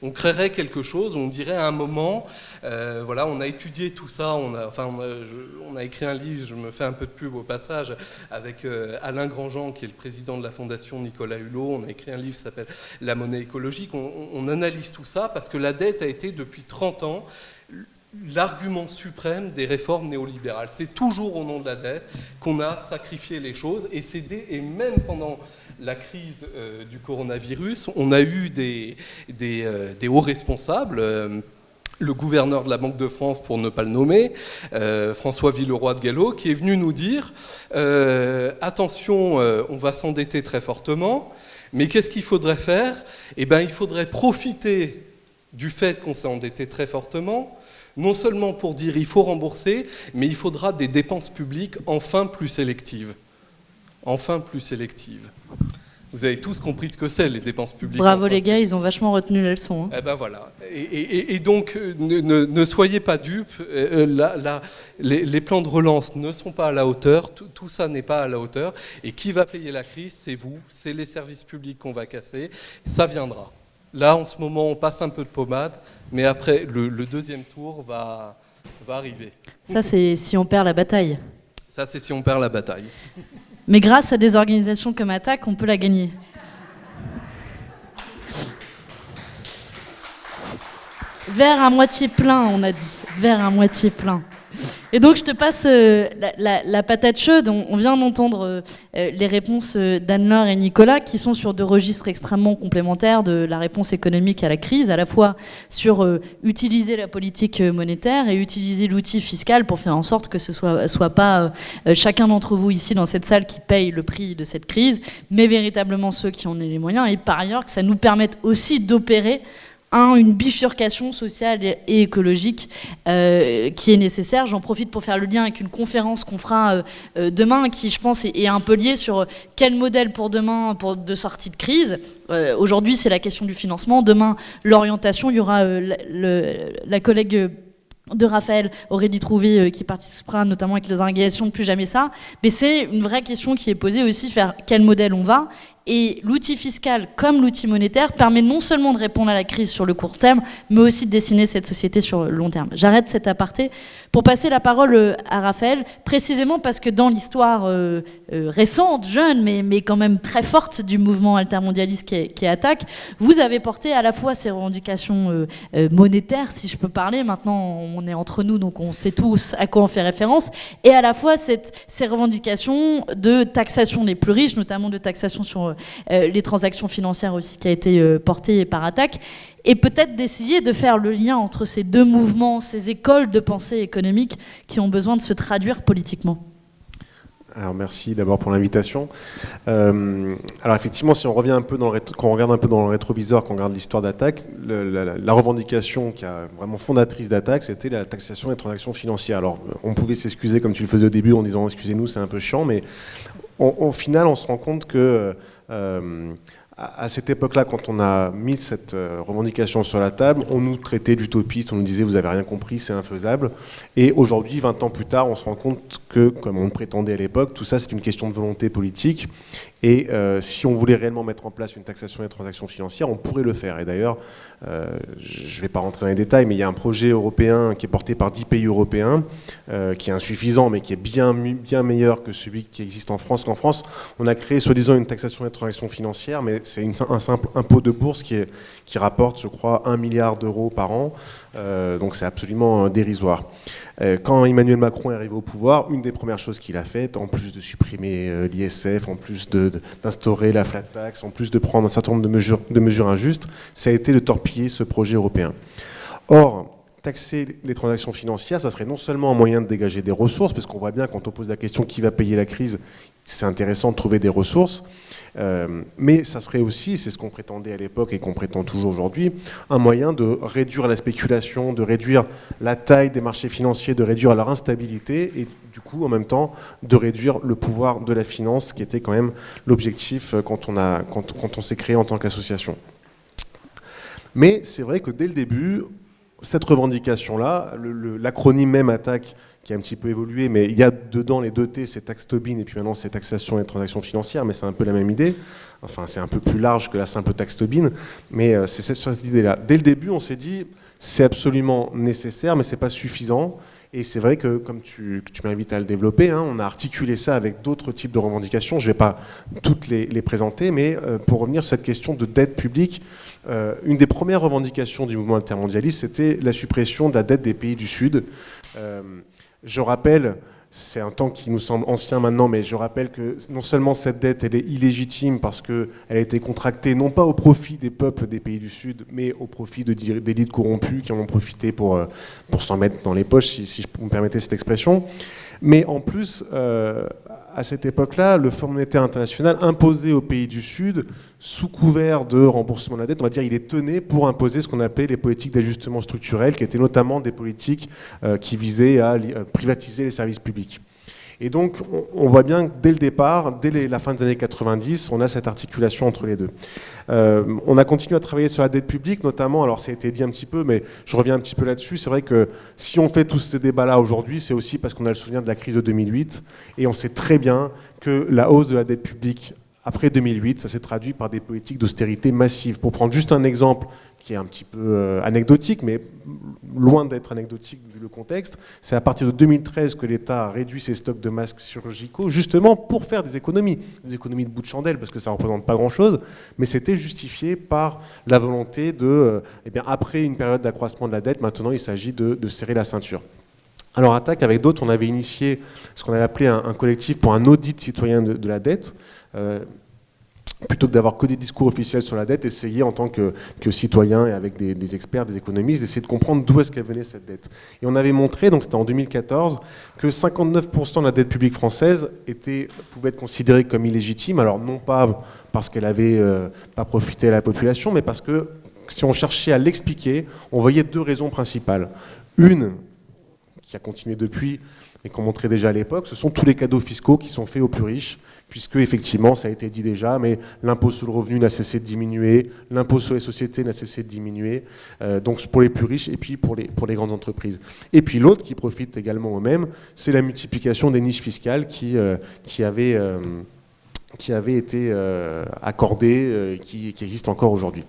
S2: On créerait quelque chose, on dirait à un moment, voilà, on a étudié tout ça, on a écrit un livre, je me fais un peu de pub au passage, avec Alain Grandjean, qui est le président de la fondation Nicolas Hulot, on a écrit un livre qui s'appelle « La monnaie écologique », on analyse tout ça, parce que la dette a été depuis 30 ans l'argument suprême des réformes néolibérales. C'est toujours au nom de la dette qu'on a sacrifié les choses, et même pendant la crise du coronavirus, on a eu des hauts responsables, le gouverneur de la Banque de France, pour ne pas le nommer, François Villeroy de Galhau, qui est venu nous dire attention, on va s'endetter très fortement, mais qu'est-ce qu'il faudrait faire ? Il faudrait profiter du fait qu'on s'est endetté très fortement Non seulement pour dire il faut rembourser, mais il faudra des dépenses publiques enfin plus sélectives. Enfin plus sélectives. Vous avez tous compris ce que c'est, les dépenses publiques.
S1: Bravo les gars, ils ont vachement retenu la leçon.
S2: Eh ben voilà. Et donc, ne soyez pas dupes. Les plans de relance ne sont pas à la hauteur. Tout ça n'est pas à la hauteur. Et qui va payer la crise? C'est vous. C'est les services publics qu'on va casser. Ça viendra. Là, en ce moment, on passe un peu de pommade. Mais après, le deuxième tour va arriver.
S1: Ça, c'est si on perd la bataille.
S2: Ça, c'est si on perd la bataille.
S1: Mais grâce à des organisations comme Attac, on peut la gagner. Verre à moitié plein, on a dit. Verre à moitié plein. Et donc je te passe la patate chaude. On vient d'entendre les réponses d'Anne-Laure et Nicolas qui sont sur deux registres extrêmement complémentaires de la réponse économique à la crise, à la fois sur utiliser la politique monétaire et utiliser l'outil fiscal pour faire en sorte que ce soit pas chacun d'entre vous ici dans cette salle qui paye le prix de cette crise, mais véritablement ceux qui en aient les moyens, et par ailleurs que ça nous permette aussi d'opérer une bifurcation sociale et écologique qui est nécessaire. J'en profite pour faire le lien avec une conférence qu'on fera demain qui, je pense, est un peu liée sur quel modèle pour demain de sortie de crise. Aujourd'hui, c'est la question du financement. Demain, l'orientation. Il y aura la collègue de Raphaël, Aurélie Trouvé, qui participera notamment avec les organisations de Plus Jamais Ça. Mais c'est une vraie question qui est posée aussi, faire quel modèle on va. Et l'outil fiscal, comme l'outil monétaire, permet non seulement de répondre à la crise sur le court terme, mais aussi de dessiner cette société sur le long terme. J'arrête cet aparté pour passer la parole à Raphaël, précisément parce que dans l'histoire récente, jeune, mais quand même très forte du mouvement altermondialiste qui est Attac, vous avez porté à la fois ces revendications monétaires, si je peux parler, maintenant on est entre nous, donc on sait tous à quoi on fait référence, et à la fois ces revendications de taxation des plus riches, notamment de taxation sur les transactions financières aussi, qui a été portée par Attac, et peut-être d'essayer de faire le lien entre ces deux mouvements, ces écoles de pensée économique qui ont besoin de se traduire politiquement.
S4: Alors merci d'abord pour l'invitation. Alors effectivement, si on revient un peu quand on regarde un peu dans le rétroviseur, quand on regarde l'histoire d'Attac, la revendication qui est vraiment fondatrice d'Attac, c'était la taxation des transactions financières. Alors on pouvait s'excuser comme tu le faisais au début en disant excusez-nous, c'est un peu chiant, mais au final, on se rend compte que à cette époque-là, quand on a mis cette revendication sur la table, on nous traitait d'utopistes, on nous disait « vous n'avez rien compris, c'est infaisable ». Et aujourd'hui, 20 ans plus tard, on se rend compte que, comme on le prétendait à l'époque, tout ça c'est une question de volonté politique. Et si on voulait réellement mettre en place une taxation des transactions financières, on pourrait le faire. Et d'ailleurs, je ne vais pas rentrer dans les détails, mais il y a un projet européen qui est porté par 10 pays européens, qui est insuffisant, mais qui est bien meilleur que celui qui existe en France. Qu'en France, on a créé soi-disant une taxation des transactions financières, mais c'est un simple impôt de bourse qui rapporte, je crois, 1 milliard d'euros par an. Donc c'est absolument dérisoire. Quand Emmanuel Macron est arrivé au pouvoir, une des premières choses qu'il a faites, en plus de supprimer l'ISF, en plus d'instaurer la flat tax, en plus de prendre un certain nombre de mesures injustes, ça a été de torpiller ce projet européen. Or, taxer les transactions financières, ça serait non seulement un moyen de dégager des ressources, parce qu'on voit bien quand on pose la question qui va payer la crise, c'est intéressant de trouver des ressources, mais ça serait aussi, c'est ce qu'on prétendait à l'époque et qu'on prétend toujours aujourd'hui, un moyen de réduire la spéculation, de réduire la taille des marchés financiers, de réduire leur instabilité et du coup en même temps de réduire le pouvoir de la finance, qui était quand même l'objectif quand on s'est créé en tant qu'association. Mais c'est vrai que dès le début, cette revendication-là, l'acronyme même Attac, qui a un petit peu évolué, mais il y a dedans les deux T, c'est taxe Tobin, et puis maintenant c'est taxation et transactions financières, mais c'est un peu la même idée. Enfin, c'est un peu plus large que la simple taxe Tobin, mais c'est cette idée-là. Dès le début, on s'est dit, c'est absolument nécessaire, mais c'est pas suffisant. Et c'est vrai que, comme tu m'invites à le développer, on a articulé ça avec d'autres types de revendications. Je ne vais pas toutes les présenter, mais pour revenir sur cette question de dette publique, une des premières revendications du mouvement altermondialiste, c'était la suppression de la dette des pays du Sud. Je rappelle, c'est un temps qui nous semble ancien maintenant, mais je rappelle que non seulement cette dette, elle est illégitime parce qu'elle a été contractée non pas au profit des peuples des pays du Sud, mais au profit d'élites corrompues qui en ont profité pour s'en mettre dans les poches, si vous me permettez cette expression. Mais en plus, à cette époque-là, le Fonds monétaire international imposait aux pays du Sud, sous couvert de remboursement de la dette, on va dire, il les tenait pour imposer ce qu'on appelait les politiques d'ajustement structurel, qui étaient notamment des politiques qui visaient à privatiser les services publics. Et donc, on voit bien que dès le départ, dès la fin des années 90, on a cette articulation entre les deux. On a continué à travailler sur la dette publique, notamment, alors ça a été dit un petit peu, mais je reviens un petit peu là-dessus. C'est vrai que si on fait tous ces débats-là aujourd'hui, c'est aussi parce qu'on a le souvenir de la crise de 2008, et on sait très bien que la hausse de la dette publique après 2008, ça s'est traduit par des politiques d'austérité massives. Pour prendre juste un exemple qui est un petit peu anecdotique, mais loin d'être anecdotique vu le contexte, c'est à partir de 2013 que l'État a réduit ses stocks de masques chirurgicaux, justement pour faire des économies de bout de chandelle, parce que ça ne représente pas grand-chose, mais c'était justifié par la volonté de, après une période d'accroissement de la dette, maintenant il s'agit de serrer la ceinture. Alors ATTAC, avec d'autres, on avait initié ce qu'on avait appelé un collectif pour un audit citoyen de la dette, plutôt que d'avoir que des discours officiels sur la dette, essayer en tant que citoyen et avec des experts, des économistes, d'essayer de comprendre d'où est-ce qu'elle venait cette dette. Et on avait montré, donc c'était en 2014, que 59% de la dette publique française pouvait être considérée comme illégitime, alors non pas parce qu'elle n'avait pas profité à la population, mais parce que si on cherchait à l'expliquer, on voyait deux raisons principales. Une, qui a continué depuis, mais qu'on montrait déjà à l'époque, ce sont tous les cadeaux fiscaux qui sont faits aux plus riches, puisque effectivement, ça a été dit déjà, mais l'impôt sur le revenu n'a cessé de diminuer, l'impôt sur les sociétés n'a cessé de diminuer, donc pour les plus riches et puis pour les grandes entreprises. Et puis l'autre, qui profite également aux mêmes, c'est la multiplication des niches fiscales qui avait été accordée, qui existe encore aujourd'hui.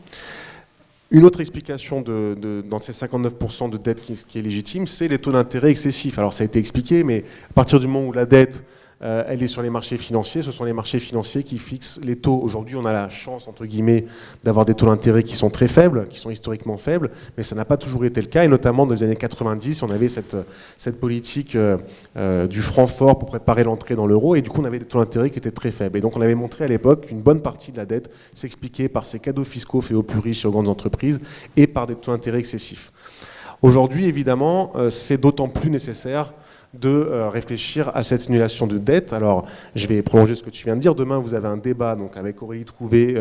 S4: Une autre explication dans ces 59% de dette qui est légitime, c'est les taux d'intérêt excessifs. Alors ça a été expliqué, mais à partir du moment où la dette, elle est sur les marchés financiers, ce sont les marchés financiers qui fixent les taux. Aujourd'hui, on a la chance, entre guillemets, d'avoir des taux d'intérêt qui sont très faibles, qui sont historiquement faibles, mais ça n'a pas toujours été le cas, et notamment dans les années 90, on avait cette politique du franc fort pour préparer l'entrée dans l'euro, et du coup, on avait des taux d'intérêt qui étaient très faibles. Et donc, on avait montré à l'époque qu'une bonne partie de la dette s'expliquait par ces cadeaux fiscaux faits aux plus riches et aux grandes entreprises, et par des taux d'intérêt excessifs. Aujourd'hui, évidemment, c'est d'autant plus nécessaire de réfléchir à cette annulation de dette. Alors, je vais prolonger ce que tu viens de dire. Demain, vous avez un débat donc, avec Aurélie Trouvé,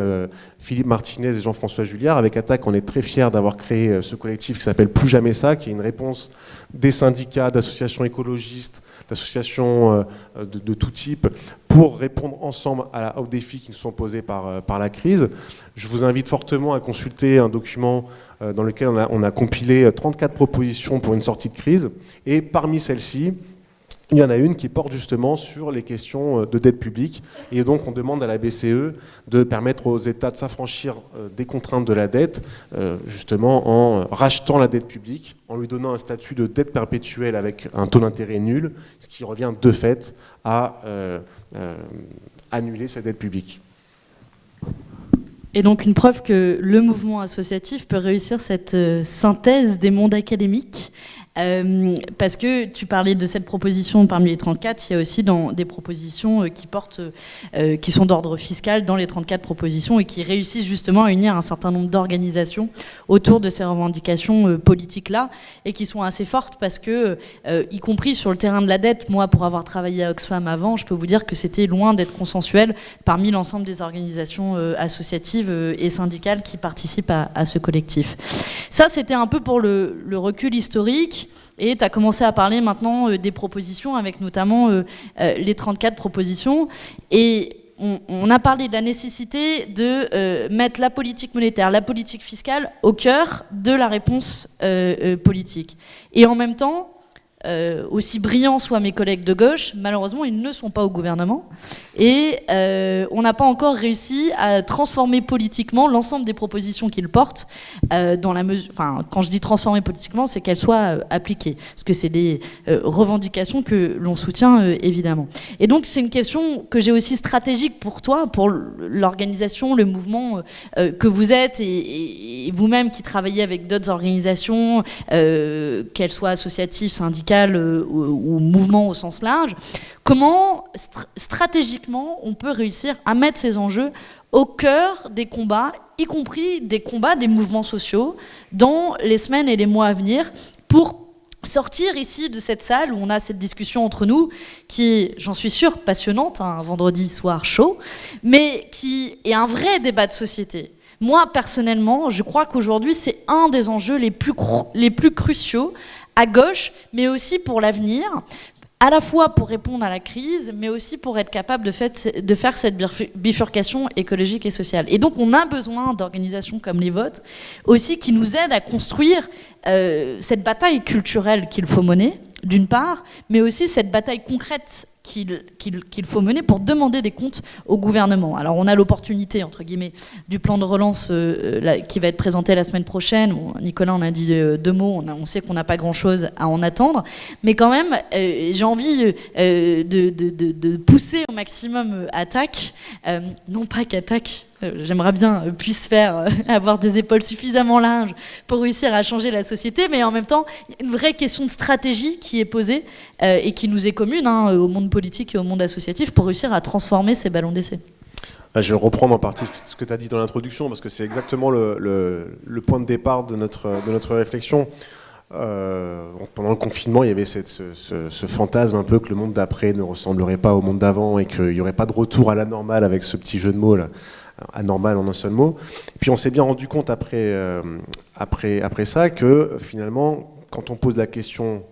S4: Philippe Martinez et Jean-François Julliard. Avec ATTAC, on est très fiers d'avoir créé ce collectif qui s'appelle Plus jamais ça, qui est une réponse des syndicats, d'associations écologistes, d'associations de tout type, pour répondre ensemble aux défis qui nous sont posés par la crise. Je vous invite fortement à consulter un document dans lequel on a compilé 34 propositions pour une sortie de crise. Et parmi celles-ci, il y en a une qui porte justement sur les questions de dette publique. Et donc, on demande à la BCE de permettre aux États de s'affranchir des contraintes de la dette, justement en rachetant la dette publique, en lui donnant un statut de dette perpétuelle avec un taux d'intérêt nul, ce qui revient de fait à annuler cette dette publique.
S1: Et donc une preuve que le mouvement associatif peut réussir cette synthèse des mondes académiques. Parce que tu parlais de cette proposition parmi les 34, il y a aussi des propositions qui sont d'ordre fiscal dans les 34 propositions et qui réussissent justement à unir un certain nombre d'organisations autour de ces revendications politiques-là et qui sont assez fortes parce que, y compris sur le terrain de la dette, moi pour avoir travaillé à Oxfam avant, je peux vous dire que c'était loin d'être consensuel parmi l'ensemble des organisations associatives et syndicales qui participent à ce collectif. Ça, c'était un peu pour le recul historique. Et tu as commencé à parler maintenant des propositions, avec notamment les 34 propositions. Et on a parlé de la nécessité de mettre la politique monétaire, la politique fiscale au cœur de la réponse politique. Et en même temps, aussi brillants soient mes collègues de gauche, malheureusement, ils ne sont pas au gouvernement. Et on n'a pas encore réussi à transformer politiquement l'ensemble des propositions qu'ils portent, dans la mesure, enfin, quand je dis transformer politiquement, c'est qu'elles soient appliquées. Parce que c'est des revendications que l'on soutient, évidemment. Et donc, c'est une question que j'ai aussi stratégique pour toi, pour l'organisation, le mouvement que vous êtes, et vous-même qui travaillez avec d'autres organisations, qu'elles soient associatives, syndicales, ou mouvement au sens large. Comment, stratégiquement, on peut réussir à mettre ces enjeux au cœur des combats, y compris des combats des mouvements sociaux, dans les semaines et les mois à venir, pour sortir ici de cette salle où on a cette discussion entre nous, qui est, j'en suis sûre, passionnante, un vendredi soir chaud, mais qui est un vrai débat de société. Moi, personnellement, je crois qu'aujourd'hui, c'est un des enjeux les plus cruciaux à gauche, mais aussi pour l'avenir, à la fois pour répondre à la crise, mais aussi pour être capable de faire cette bifurcation écologique et sociale. Et donc, on a besoin d'organisations comme les vôtres, aussi, qui nous aident à construire cette bataille culturelle qu'il faut mener, d'une part, mais aussi cette bataille concrète qu'il faut mener pour demander des comptes au gouvernement. Alors on a l'opportunité, entre guillemets, du plan de relance qui va être présenté la semaine prochaine. Bon, Nicolas en a dit 2 mots, on sait qu'on n'a pas grand-chose à en attendre, mais quand même, j'ai envie de pousser au maximum Attac, non pas qu'Attac, j'aimerais bien puisse avoir des épaules suffisamment larges pour réussir à changer la société, mais en même temps, il y a une vraie question de stratégie qui est posée et qui nous est commune au monde politique et au monde associatif pour réussir à transformer ces ballons d'essai.
S4: Je vais reprendre en partie ce que tu as dit dans l'introduction, parce que c'est exactement le point de départ de notre réflexion. Pendant le confinement, il y avait ce fantasme un peu que le monde d'après ne ressemblerait pas au monde d'avant et qu'il n'y aurait pas de retour à la normale, avec ce petit jeu de mots là, anormal en un seul mot. Puis on s'est bien rendu compte après ça que finalement, quand on pose la question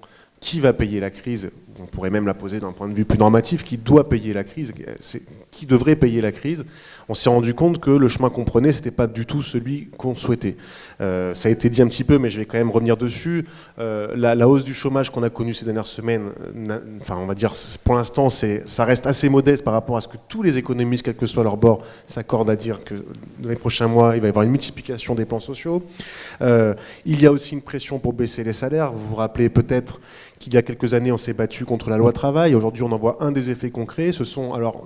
S4: qui va payer la crise, on pourrait même la poser d'un point de vue plus normatif, qui doit payer la crise, qui devrait payer la crise, on s'est rendu compte que le chemin qu'on prenait, c'était pas du tout celui qu'on souhaitait. Ça a été dit un petit peu, mais je vais quand même revenir dessus. La hausse du chômage qu'on a connue ces dernières semaines, enfin on va dire, pour l'instant, ça reste assez modeste par rapport à ce que tous les économistes, quel que soit leur bord, s'accordent à dire que dans les prochains mois, il va y avoir une multiplication des plans sociaux. Il y a aussi une pression pour baisser les salaires. Vous vous rappelez peut-être qu'il y a quelques années, on s'est battu contre la loi travail. Aujourd'hui, on en voit un des effets concrets. Ce sont, alors,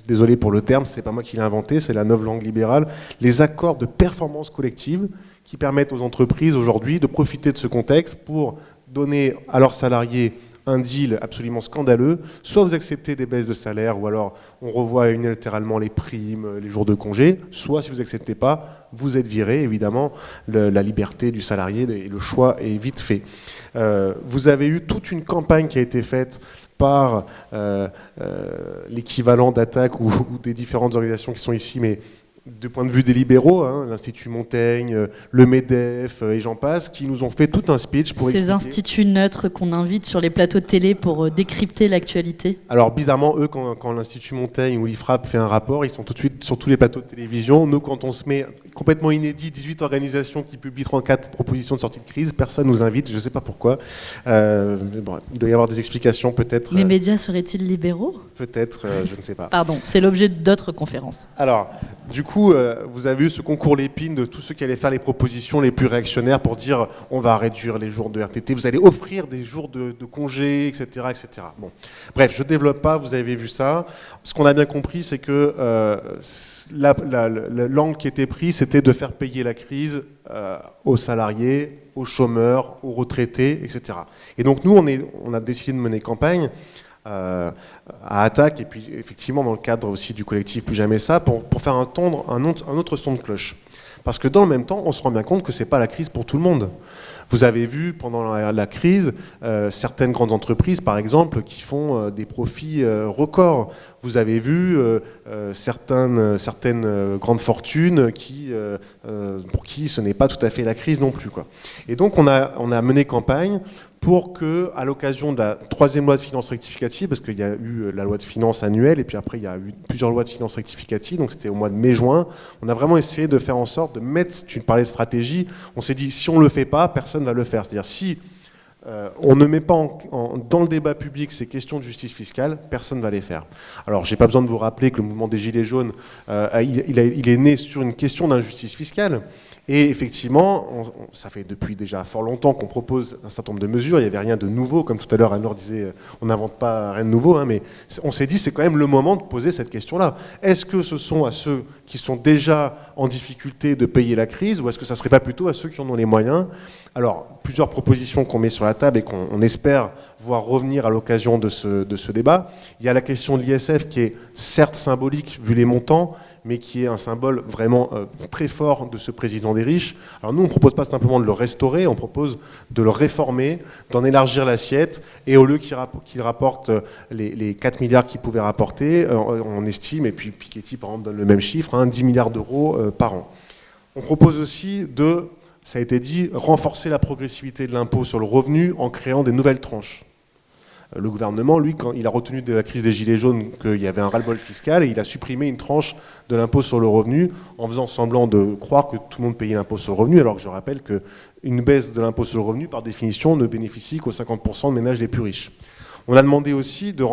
S4: désolé pour le terme, c'est pas moi qui l'ai inventé, c'est la nouvelle langue libérale, les accords de performance collective qui permettent aux entreprises aujourd'hui de profiter de ce contexte pour donner à leurs salariés un deal absolument scandaleux. Soit vous acceptez des baisses de salaire, ou alors on revoit unilatéralement les primes, les jours de congé, soit si vous n'acceptez pas, vous êtes viré. Évidemment, la liberté du salarié et le choix est vite fait. Vous avez eu toute une campagne qui a été faite par l'équivalent d'Attac ou des différentes organisations qui sont ici, mais du point de vue des libéraux, hein, l'Institut Montaigne, le MEDEF et j'en passe, qui nous ont fait tout un speech pour expliquer... Ces
S1: instituts neutres qu'on invite sur les plateaux de télé pour décrypter l'actualité.
S4: Alors bizarrement, eux, quand l'Institut Montaigne ou l'IFRAP fait un rapport, ils sont tout de suite sur tous les plateaux de télévision. Nous, quand on se met complètement inédit, 18 organisations qui publient 34 propositions de sortie de crise, personne nous invite, je ne sais pas pourquoi. Bon, il doit y avoir des explications peut-être...
S1: Les médias seraient-ils libéraux ?
S4: Peut-être, je ne sais pas.
S1: Pardon, c'est l'objet d'autres conférences.
S4: Alors, du coup, vous avez eu ce concours l'épine de tous ceux qui allaient faire les propositions les plus réactionnaires pour dire on va réduire les jours de RTT, vous allez offrir des jours de congé, etc., etc. Bon. Bref, je ne développe pas, vous avez vu ça. Ce qu'on a bien compris, c'est que l'angle qui était pris, c'était de faire payer la crise aux salariés, aux chômeurs, aux retraités, etc. Et donc nous, on a décidé de mener campagne à Attac, et puis effectivement dans le cadre aussi du collectif Plus Jamais Ça, pour faire entendre un autre son de cloche. Parce que dans le même temps, on se rend bien compte que ce n'est pas la crise pour tout le monde. Vous avez vu pendant la crise certaines grandes entreprises, par exemple, qui font des profits records. Vous avez vu certaines grandes fortunes pour qui ce n'est pas tout à fait la crise non plus, quoi. Et donc on a mené campagne pour que, à l'occasion de la 3e loi de finances rectificative, parce qu'il y a eu la loi de finances annuelle, et puis après il y a eu plusieurs lois de finances rectificatives, donc c'était au mois de mai-juin, on a vraiment essayé de faire en sorte de mettre, tu parlais de stratégie, on s'est dit, si on ne le fait pas, personne ne va le faire. C'est-à-dire, si on ne met pas dans le débat public ces questions de justice fiscale, personne ne va les faire. Alors, j'ai pas besoin de vous rappeler que le mouvement des Gilets jaunes, il est né sur une question d'injustice fiscale. Et effectivement, ça fait depuis déjà fort longtemps qu'on propose un certain nombre de mesures. Il n'y avait rien de nouveau, comme tout à l'heure Anne-Laure disait, on n'invente pas rien de nouveau, hein, mais on s'est dit c'est quand même le moment de poser cette question-là. Est-ce que ce sont à ceux qui sont déjà en difficulté de payer la crise, ou est-ce que ça ne serait pas plutôt à ceux qui en ont les moyens ? Alors, plusieurs propositions qu'on met sur la la table et qu'on espère voir revenir à l'occasion de ce débat. Il y a la question de l'ISF qui est certes symbolique vu les montants, mais qui est un symbole vraiment très fort de ce président des riches. Alors nous, on ne propose pas simplement de le restaurer, on propose de le réformer, d'en élargir l'assiette, et au lieu qu'il rapporte les 4 milliards qu'il pouvait rapporter, on estime, et puis Piketty par exemple donne le même chiffre, 10 milliards d'euros par an. On propose aussi de, ça a été dit, renforcer la progressivité de l'impôt sur le revenu en créant des nouvelles tranches. Le gouvernement, lui, quand il a retenu de la crise des Gilets jaunes qu'il y avait un ras-le-bol fiscal, et il a supprimé une tranche de l'impôt sur le revenu en faisant semblant de croire que tout le monde payait l'impôt sur le revenu, alors que je rappelle qu'une baisse de l'impôt sur le revenu, par définition, ne bénéficie qu'aux 50% de ménages les plus riches. On a demandé aussi de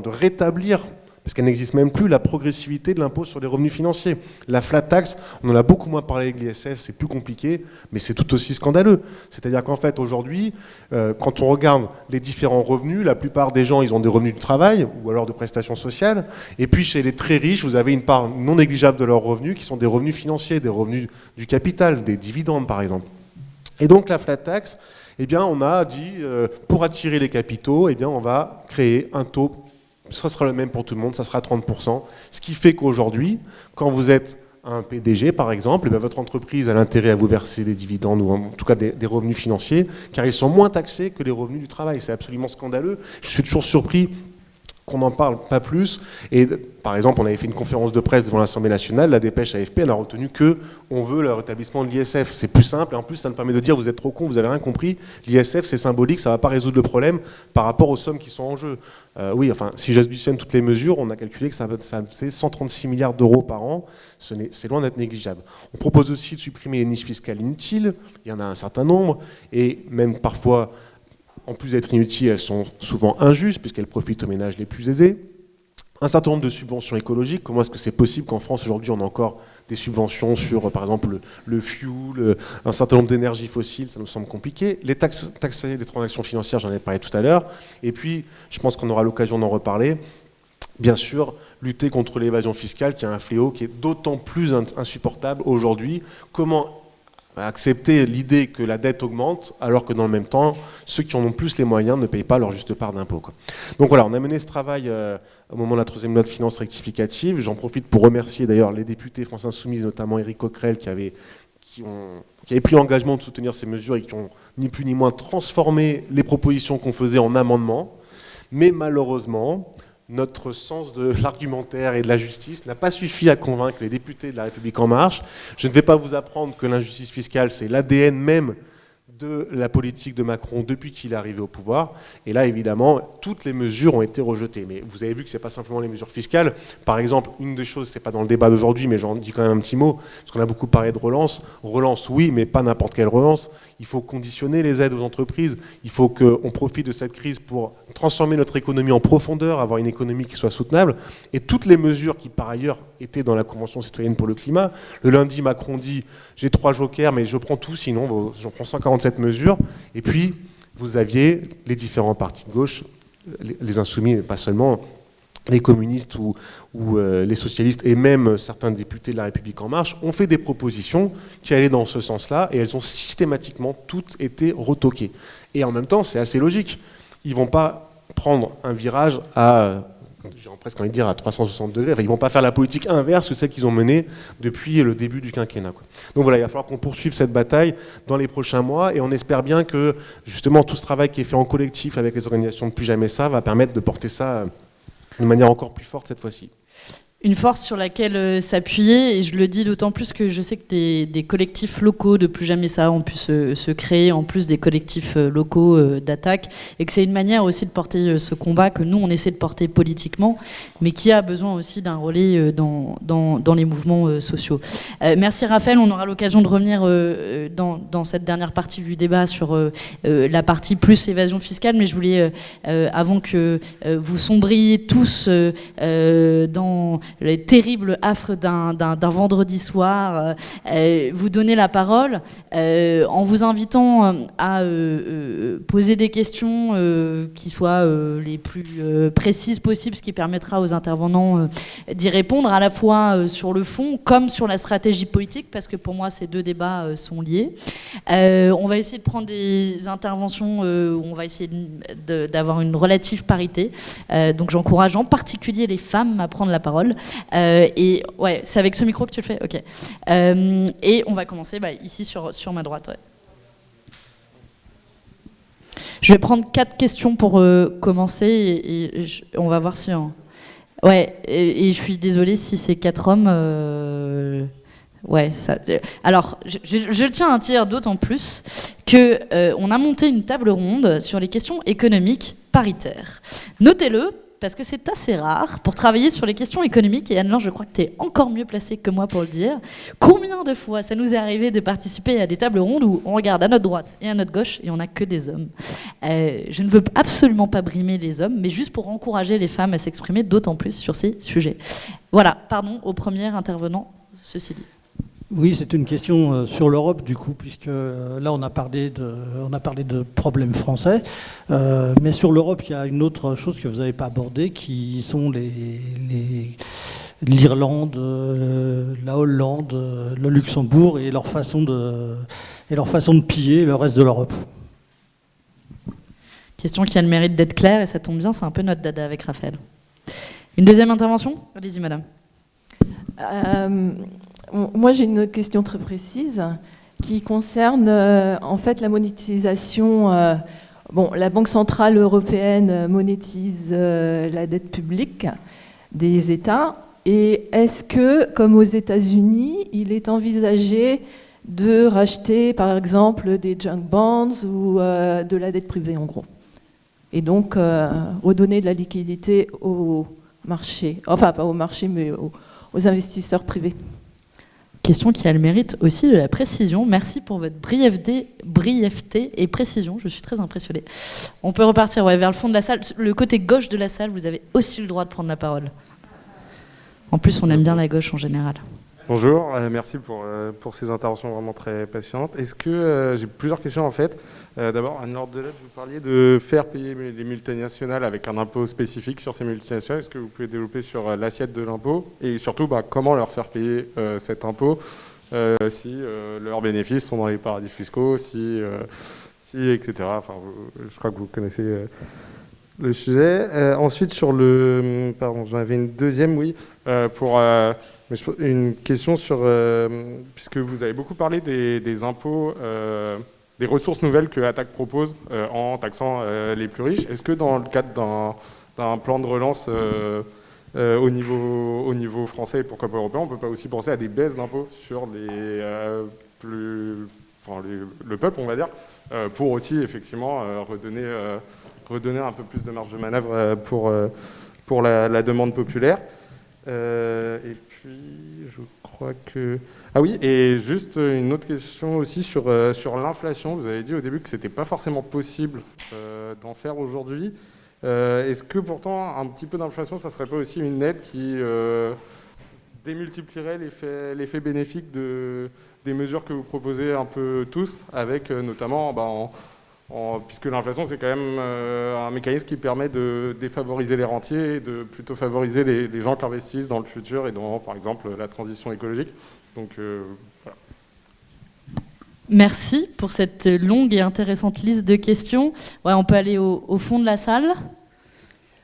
S4: rétablir, parce qu'elle n'existe même plus, la progressivité de l'impôt sur les revenus financiers. La flat tax, on en a beaucoup moins parlé avec l'ISF, c'est plus compliqué, mais c'est tout aussi scandaleux. C'est-à-dire qu'en fait, aujourd'hui, quand on regarde les différents revenus, la plupart des gens, ils ont des revenus du travail, ou alors de prestations sociales, et puis chez les très riches, vous avez une part non négligeable de leurs revenus, qui sont des revenus financiers, des revenus du capital, des dividendes par exemple. Et donc la flat tax, eh bien, on a dit, pour attirer les capitaux, eh bien, on va créer un taux. Ça sera le même pour tout le monde, ça sera 30%. Ce qui fait qu'aujourd'hui, quand vous êtes un PDG, par exemple, et bien votre entreprise a l'intérêt à vous verser des dividendes, ou en tout cas des revenus financiers, car ils sont moins taxés que les revenus du travail. C'est absolument scandaleux. Je suis toujours surpris qu'on n'en parle pas plus. Et par exemple, on avait fait une conférence de presse devant l'Assemblée nationale, la dépêche AFP, elle a retenu qu'on veut le rétablissement de l'ISF. C'est plus simple, et en plus, ça nous permet de dire, vous êtes trop cons, vous n'avez rien compris, l'ISF, c'est symbolique, ça ne va pas résoudre le problème par rapport aux sommes qui sont en jeu. Oui, enfin, si j'additionne toutes les mesures, on a calculé que c'est 136 milliards d'euros par an, c'est loin d'être négligeable. On propose aussi de supprimer les niches fiscales inutiles, il y en a un certain nombre, et même parfois, en plus d'être inutiles, elles sont souvent injustes, puisqu'elles profitent aux ménages les plus aisés. Un certain nombre de subventions écologiques. Comment est-ce que c'est possible qu'en France, aujourd'hui, on a encore des subventions sur, par exemple, le fuel, un certain nombre d'énergies fossiles? Ça nous semble compliqué. Les taxer les transactions financières, j'en ai parlé tout à l'heure. Et puis, je pense qu'on aura l'occasion d'en reparler. Bien sûr, lutter contre l'évasion fiscale, qui est un fléau qui est d'autant plus insupportable aujourd'hui. Comment accepter l'idée que la dette augmente, alors que dans le même temps, ceux qui en ont plus les moyens ne payent pas leur juste part d'impôt. Donc voilà, on a mené ce travail au moment de la troisième loi de finances rectificative. J'en profite pour remercier d'ailleurs les députés France Insoumise, notamment Éric Coquerel, qui avaient pris l'engagement de soutenir ces mesures et qui ont ni plus ni moins transformé les propositions qu'on faisait en amendements. Mais malheureusement, notre sens de l'argumentaire et de la justice n'a pas suffi à convaincre les députés de La République En Marche. Je ne vais pas vous apprendre que l'injustice fiscale, c'est l'ADN même de la politique de Macron depuis qu'il est arrivé au pouvoir. Et là, évidemment, toutes les mesures ont été rejetées. Mais vous avez vu que ce n'est pas simplement les mesures fiscales. Par exemple, une des choses, ce n'est pas dans le débat d'aujourd'hui, mais j'en dis quand même un petit mot, parce qu'on a beaucoup parlé de relance. Relance, oui, mais pas n'importe quelle relance. Il faut conditionner les aides aux entreprises. Il faut qu'on profite de cette crise pour transformer notre économie en profondeur, avoir une économie qui soit soutenable. Et toutes les mesures qui, par ailleurs, étaient dans la Convention citoyenne pour le climat. Le lundi, Macron dit « j'ai 3 jokers, mais je prends tout, sinon j'en prends 147 mesures ». Et puis, vous aviez les différents partis de gauche, les insoumis, mais pas seulement, les communistes ou les socialistes et même certains députés de La République En Marche ont fait des propositions qui allaient dans ce sens-là et elles ont systématiquement toutes été retoquées. Et en même temps, c'est assez logique. Ils ne vont pas prendre un virage à, j'ai presque envie de dire, à 360 degrés. Enfin, ils ne vont pas faire la politique inverse que celle qu'ils ont menée depuis le début du quinquennat. Donc voilà, il va falloir qu'on poursuive cette bataille dans les prochains mois et on espère bien que justement tout ce travail qui est fait en collectif avec les organisations de Plus Jamais Ça va permettre de porter ça de manière encore plus forte cette fois-ci.
S1: Une force sur laquelle s'appuyer, et je le dis d'autant plus que je sais que des collectifs locaux de Plus Jamais Ça ont pu se créer, en plus des collectifs locaux d'attaque, et que c'est une manière aussi de porter ce combat que nous on essaie de porter politiquement, mais qui a besoin aussi d'un relais dans les mouvements sociaux. Merci Raphaël, on aura l'occasion de revenir dans cette dernière partie du débat sur la partie plus évasion fiscale, mais je voulais, avant que vous sombriez tous dans les terribles affres d'un vendredi soir, vous donner la parole en vous invitant à poser des questions qui soient les plus précises possibles, ce qui permettra aux intervenants d'y répondre à la fois sur le fond comme sur la stratégie politique, parce que pour moi ces deux débats sont liés. On va essayer de prendre des interventions où on va essayer d'avoir une relative parité, donc j'encourage en particulier les femmes à prendre la parole, et ouais, c'est avec ce micro que tu le fais, ok. Et on va commencer ici sur ma droite. Ouais. Je vais prendre 4 questions pour commencer et on va voir si... Ouais, et je suis désolée si c'est 4 hommes... Ouais, ça... Alors, je tiens à dire d'autant plus qu'on a monté une table ronde sur les questions économiques paritaires. Notez-le, parce que c'est assez rare pour travailler sur les questions économiques, et Anne-Laure, je crois que tu es encore mieux placée que moi pour le dire. Combien de fois ça nous est arrivé de participer à des tables rondes où on regarde à notre droite et à notre gauche et on n'a que des hommes. Je ne veux absolument pas brimer les hommes, mais juste pour encourager les femmes à s'exprimer d'autant plus sur ces sujets. Voilà, pardon au premier intervenant, ceci dit.
S5: Oui, c'est une question sur l'Europe du coup, puisque là on a parlé de problèmes français, mais sur l'Europe il y a une autre chose que vous n'avez pas abordée, qui sont l'Irlande, la Hollande, le Luxembourg et leur façon de piller le reste de l'Europe.
S1: Question qui a le mérite d'être claire, et ça tombe bien, c'est un peu notre dada avec Raphaël. Une deuxième intervention ? Allez-y madame.
S6: Moi, j'ai une question très précise qui concerne en fait la monétisation. La Banque centrale européenne monétise la dette publique des États. Et est-ce que, comme aux États-Unis, il est envisagé de racheter, par exemple, des junk bonds ou de la dette privée, en gros, et donc redonner de la liquidité au marché, enfin pas au marché, mais aux investisseurs privés?
S1: Question qui a le mérite aussi de la précision. Merci pour votre brièveté et précision. Je suis très impressionnée. On peut repartir vers le fond de la salle. Le côté gauche de la salle, vous avez aussi le droit de prendre la parole. En plus, on aime bien la gauche en général.
S7: Bonjour, merci pour ces interventions vraiment très passionnantes. Est-ce que j'ai plusieurs questions en fait. D'abord, Anne-Laure Delette, vous parliez de faire payer les multinationales avec un impôt spécifique sur ces multinationales. Est-ce que vous pouvez développer sur l'assiette de l'impôt et surtout comment leur faire payer cet impôt si leurs bénéfices sont dans les paradis fiscaux, si etc. Enfin, je crois que vous connaissez le sujet. Ensuite, sur le... Pardon, j'en avais une deuxième, oui, pour... une question sur... puisque vous avez beaucoup parlé des impôts... des ressources nouvelles que Attac propose en taxant les plus riches. Est-ce que dans le cadre d'un plan de relance au niveau français et pourquoi pas européen, on ne peut pas aussi penser à des baisses d'impôts sur le peuple, on va dire, pour aussi effectivement redonner un peu plus de marge de manœuvre pour la demande populaire. Et puis, je crois que... Ah oui, et juste une autre question aussi sur l'inflation. Vous avez dit au début que ce n'était pas forcément possible d'en faire aujourd'hui. Est-ce que pourtant, un petit peu d'inflation, ça ne serait pas aussi une aide qui démultiplierait l'effet bénéfique des mesures que vous proposez un peu tous, avec notamment... puisque l'inflation, c'est quand même un mécanisme qui permet de défavoriser les rentiers et de plutôt favoriser les gens qui investissent dans le futur et dans, par exemple, la transition écologique. Donc, voilà.
S1: Merci pour cette longue et intéressante liste de questions. Ouais, on peut aller au fond de la salle.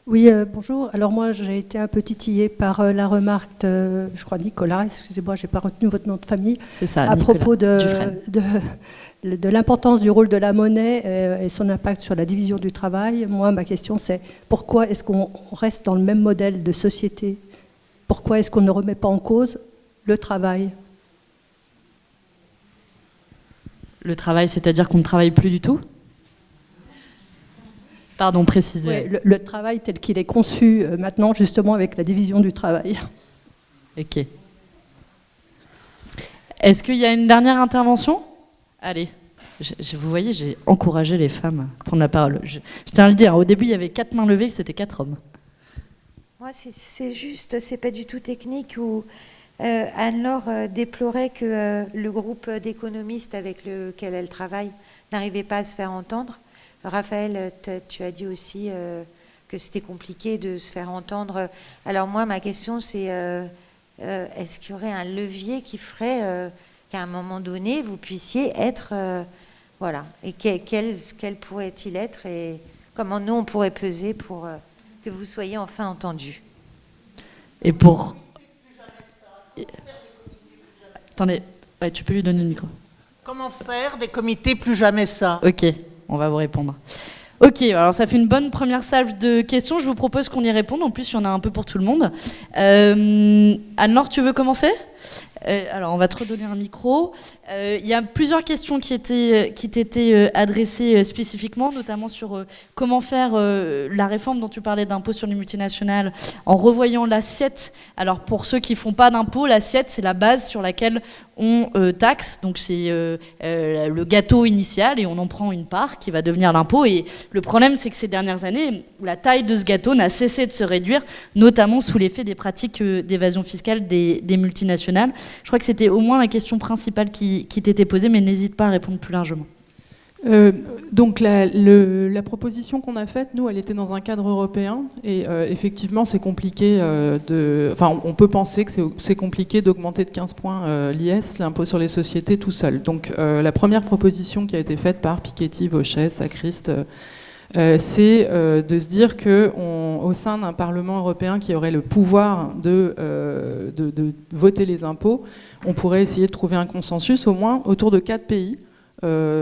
S8: Oui, bonjour. Alors moi, j'ai été un peu titillée par la remarque de, je crois, Nicolas, excusez-moi, je n'ai pas retenu votre nom de famille.
S1: C'est ça,
S8: à
S1: Nicolas
S8: propos
S1: Dufresne.
S8: de l'importance du rôle de la monnaie et son impact sur la division du travail. Moi, ma question, c'est pourquoi est-ce qu'on reste dans le même modèle de société? Pourquoi est-ce qu'on ne remet pas en cause le travail?
S1: Le travail, c'est-à-dire qu'on ne travaille plus du tout? Pardon, précisez.
S8: Oui, le travail tel qu'il est conçu maintenant, justement, avec la division du travail.
S1: Ok. Est-ce qu'il y a une dernière intervention? Allez, vous voyez, j'ai encouragé les femmes à prendre la parole. Je tiens à le dire, au début, il y avait 4 mains levées, c'était 4 hommes.
S9: Moi, c'est juste, c'est pas du tout technique où Anne-Laure déplorait que le groupe d'économistes avec lequel elle travaille n'arrivait pas à se faire entendre. Raphaël, tu as dit aussi que c'était compliqué de se faire entendre. Alors moi, ma question, c'est est-ce qu'il y aurait un levier qui ferait qu'à un moment donné, vous puissiez être... voilà. Et quel pourrait-il être et comment nous, on pourrait peser pour que vous soyez enfin entendus?
S1: Et pour... Attendez, ouais, tu peux lui donner le micro.
S10: Comment faire des comités plus jamais ça?
S1: Ok, on va vous répondre. Ok, alors ça fait une bonne première salve de questions. Je vous propose qu'on y réponde. En plus, il y en a un peu pour tout le monde. Anne-Laure, tu veux commencer ? Alors, on va te redonner un micro. Il y a plusieurs questions qui t'étaient adressées spécifiquement, notamment sur comment faire la réforme dont tu parlais d'impôt sur les multinationales en revoyant l'assiette. Alors, pour ceux qui ne font pas d'impôt, l'assiette, c'est la base sur laquelle on taxe. Donc, c'est le gâteau initial et on en prend une part qui va devenir l'impôt. Et le problème, c'est que ces dernières années, la taille de ce gâteau n'a cessé de se réduire, notamment sous l'effet des pratiques d'évasion fiscale des multinationales. Je crois que c'était au moins la question principale qui t'était posée, mais n'hésite pas à répondre plus largement.
S3: Donc la proposition qu'on a faite, nous, elle était dans un cadre européen et effectivement c'est compliqué enfin on peut penser que c'est compliqué d'augmenter de 15 points l'IS, l'impôt sur les sociétés, tout seul. Donc la première proposition qui a été faite par Piketty, Vauchet, Sacriste, c'est de se dire qu'au sein d'un Parlement européen qui aurait le pouvoir de voter les impôts, on pourrait essayer de trouver un consensus au moins autour de 4 pays.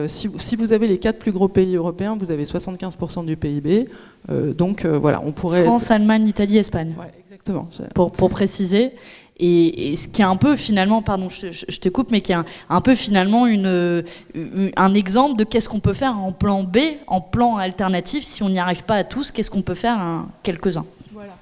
S3: Si vous avez les 4 plus gros pays européens, vous avez 75% du PIB. Donc voilà, on pourrait...
S1: France, Allemagne, Italie, Espagne.
S3: Ouais, exactement.
S1: Pour préciser. Et ce qui est un peu finalement, pardon, je te coupe, mais qui est un peu finalement un exemple de qu'est-ce qu'on peut faire en plan B, en plan alternatif, si on n'y arrive pas à tous, qu'est-ce qu'on peut faire à quelques-uns.
S3: Voilà.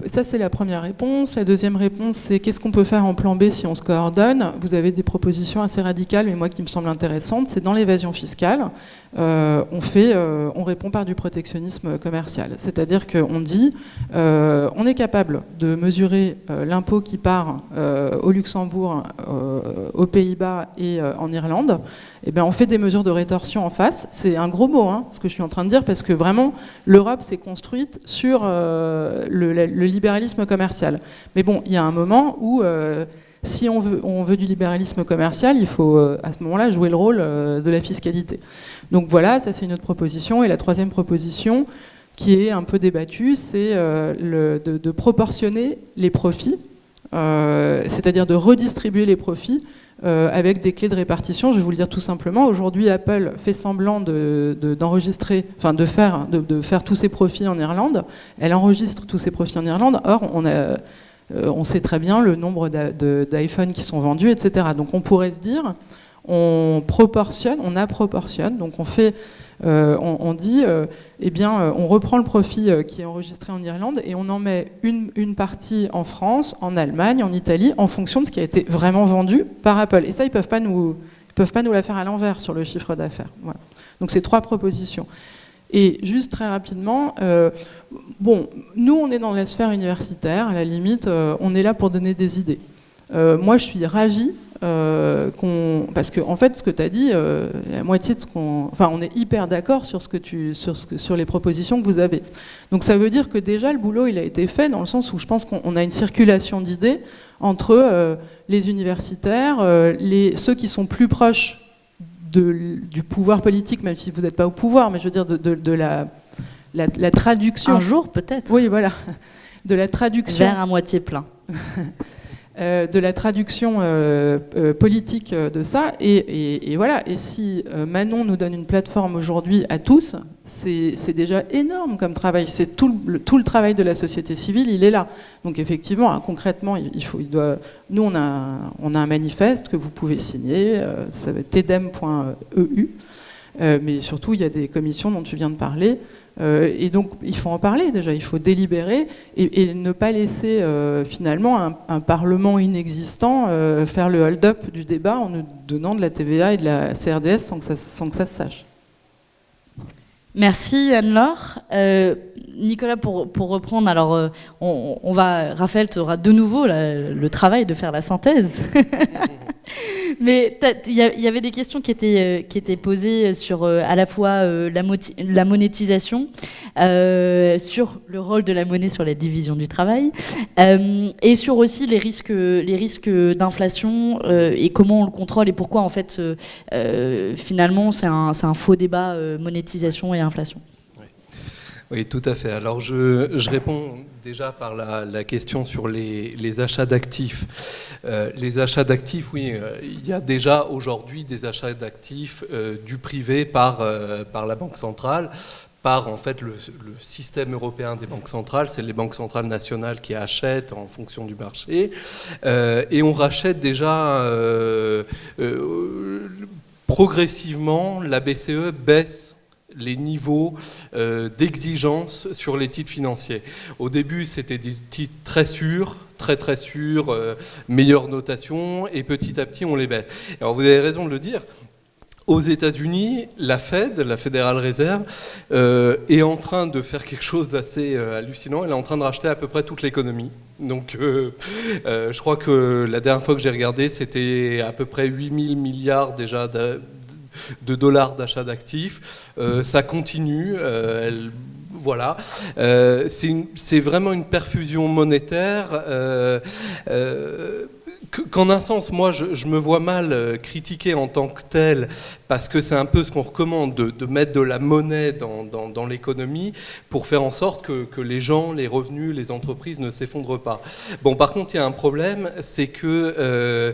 S3: Ça, c'est la première réponse. La deuxième réponse, c'est qu'est-ce qu'on peut faire en plan B si on se coordonne. Vous avez des propositions assez radicales, mais moi qui me semblent intéressantes, c'est dans l'évasion fiscale. On répond par du protectionnisme commercial. C'est-à-dire qu'on dit, on est capable de mesurer l'impôt qui part au Luxembourg, aux Pays-Bas et en Irlande. Et bien, on fait des mesures de rétorsion en face. C'est un gros mot, ce que je suis en train de dire, parce que vraiment, l'Europe s'est construite sur le libéralisme commercial. Mais bon, il y a un moment où... si on veut du libéralisme commercial, il faut à ce moment-là jouer le rôle de la fiscalité. Donc voilà, ça c'est une autre proposition. Et la troisième proposition, qui est un peu débattue, c'est de proportionner les profits, c'est-à-dire de redistribuer les profits avec des clés de répartition. Je vais vous le dire tout simplement. Aujourd'hui, Apple fait semblant d'enregistrer, enfin de faire tous ses profits en Irlande. Elle enregistre tous ses profits en Irlande. Or, on sait très bien le nombre d'iPhone qui sont vendus, etc. Donc on pourrait se dire, on approportionne, donc on dit, on reprend le profit qui est enregistré en Irlande et on en met une partie en France, en Allemagne, en Italie, en fonction de ce qui a été vraiment vendu par Apple. Et ça, ils peuvent pas nous la faire à l'envers sur le chiffre d'affaires. Voilà. Donc c'est 3 propositions. Et juste très rapidement, nous on est dans la sphère universitaire, à la limite, on est là pour donner des idées. Moi je suis ravie parce que en fait ce que tu as dit, la moitié de ce qu'on... Enfin on est hyper d'accord sur les propositions que vous avez. Donc ça veut dire que déjà le boulot il a été fait dans le sens où je pense qu'on a une circulation d'idées entre les universitaires, ceux qui sont plus proches du pouvoir politique, même si vous n'êtes pas au pouvoir, mais je veux dire de la traduction.
S1: Un jour peut-être.
S3: Oui, voilà. De la traduction.
S1: Verre à moitié plein.
S3: De la traduction politique de ça. Et voilà. Et si Manon nous donne une plateforme aujourd'hui à tous, c'est déjà énorme comme travail. C'est tout le travail de la société civile, il est là. Donc effectivement, concrètement, nous on a un manifeste que vous pouvez signer. Ça va être tedem.eu. Mais surtout, il y a des commissions dont tu viens de parler. Et donc, il faut en parler déjà, il faut délibérer et ne pas laisser finalement un Parlement inexistant faire le hold-up du débat en nous donnant de la TVA et de la CRDS sans que ça se sache.
S1: Merci Anne-Laure. Nicolas, pour reprendre, alors Raphaël, tu auras de nouveau le travail de faire la synthèse. Mais il y avait des questions qui étaient posées sur à la fois la monétisation, sur le rôle de la monnaie sur la division du travail, et sur aussi les risques d'inflation et comment on le contrôle et pourquoi en fait finalement c'est un faux débat monétisation et inflation.
S2: Oui, tout à fait. Alors je réponds déjà par la question sur les achats d'actifs. Les achats d'actifs, oui, il y a déjà aujourd'hui des achats d'actifs du privé par la Banque centrale, par en fait le système européen des banques centrales. C'est les banques centrales nationales qui achètent en fonction du marché. Et on rachète déjà progressivement, la BCE baisse les niveaux d'exigence sur les titres financiers. Au début, c'était des titres très sûrs, très sûrs, meilleure notation, et petit à petit, on les baisse. Alors, vous avez raison de le dire. Aux États-Unis, la Fed, la Federal Reserve, est en train de faire quelque chose d'assez hallucinant. Elle est en train de racheter à peu près toute l'économie. Donc, je crois que la dernière fois que j'ai regardé, c'était à peu près 8 000 milliards déjà de dollars d'achat d'actifs. Ça continue. Voilà. C'est vraiment une perfusion monétaire qu'en un sens, moi, je me vois mal critiquer en tant que tel, parce que c'est un peu ce qu'on recommande, de mettre de la monnaie dans l'économie pour faire en sorte que les gens, les revenus, les entreprises ne s'effondrent pas. Bon, par contre, il y a un problème, c'est que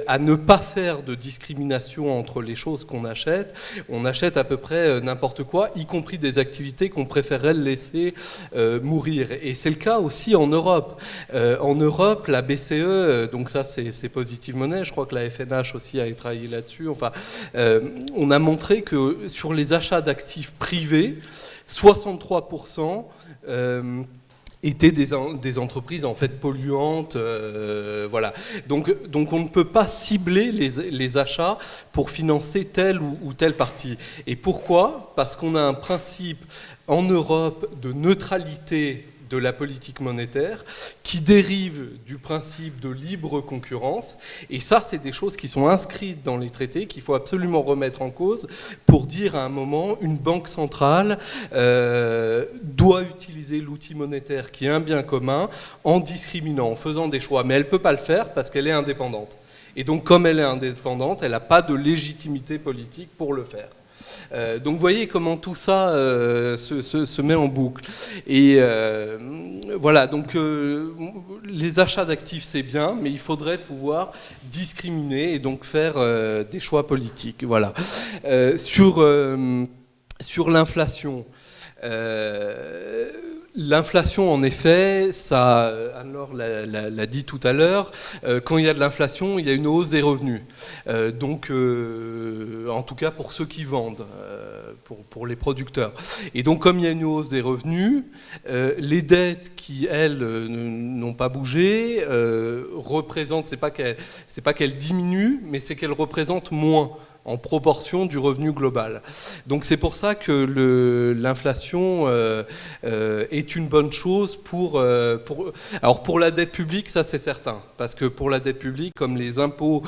S2: à ne pas faire de discrimination entre les choses qu'on achète, on achète à peu près n'importe quoi, y compris des activités qu'on préférerait laisser mourir. Et c'est le cas aussi en Europe. En Europe, la BCE, donc ça c'est Positive Money, je crois que la FNH aussi a travaillé là-dessus, enfin, on a montré que sur les achats d'actifs privés, 63% étaient des entreprises en fait polluantes, voilà. Donc on ne peut pas cibler les achats pour financer telle ou telle partie. Et pourquoi ? Parce qu'on a un principe en Europe de neutralité de la politique monétaire qui dérive du principe de libre concurrence, et ça c'est des choses qui sont inscrites dans les traités qu'il faut absolument remettre en cause pour dire à un moment une banque centrale doit utiliser l'outil monétaire qui est un bien commun en discriminant, en faisant des choix, mais elle ne peut pas le faire parce qu'elle est indépendante, et donc comme elle est indépendante, elle n'a pas de légitimité politique pour le faire. Donc vous voyez comment tout ça se met en boucle. Et voilà, donc les achats d'actifs c'est bien, mais il faudrait pouvoir discriminer et donc faire des choix politiques. Voilà. Sur l'inflation. L'inflation, en effet, ça, Anne-Laure l'a dit tout à l'heure, quand il y a de l'inflation, il y a une hausse des revenus. Donc, en tout cas pour ceux qui vendent, pour les producteurs. Et donc, comme il y a une hausse des revenus, les dettes qui, elles, n'ont pas bougé, représentent, c'est pas qu'elles diminuent, mais c'est qu'elles représentent moins en proportion du revenu global. Donc c'est pour ça que l'inflation est une bonne chose pour la dette publique, ça c'est certain, parce que pour la dette publique, comme les impôts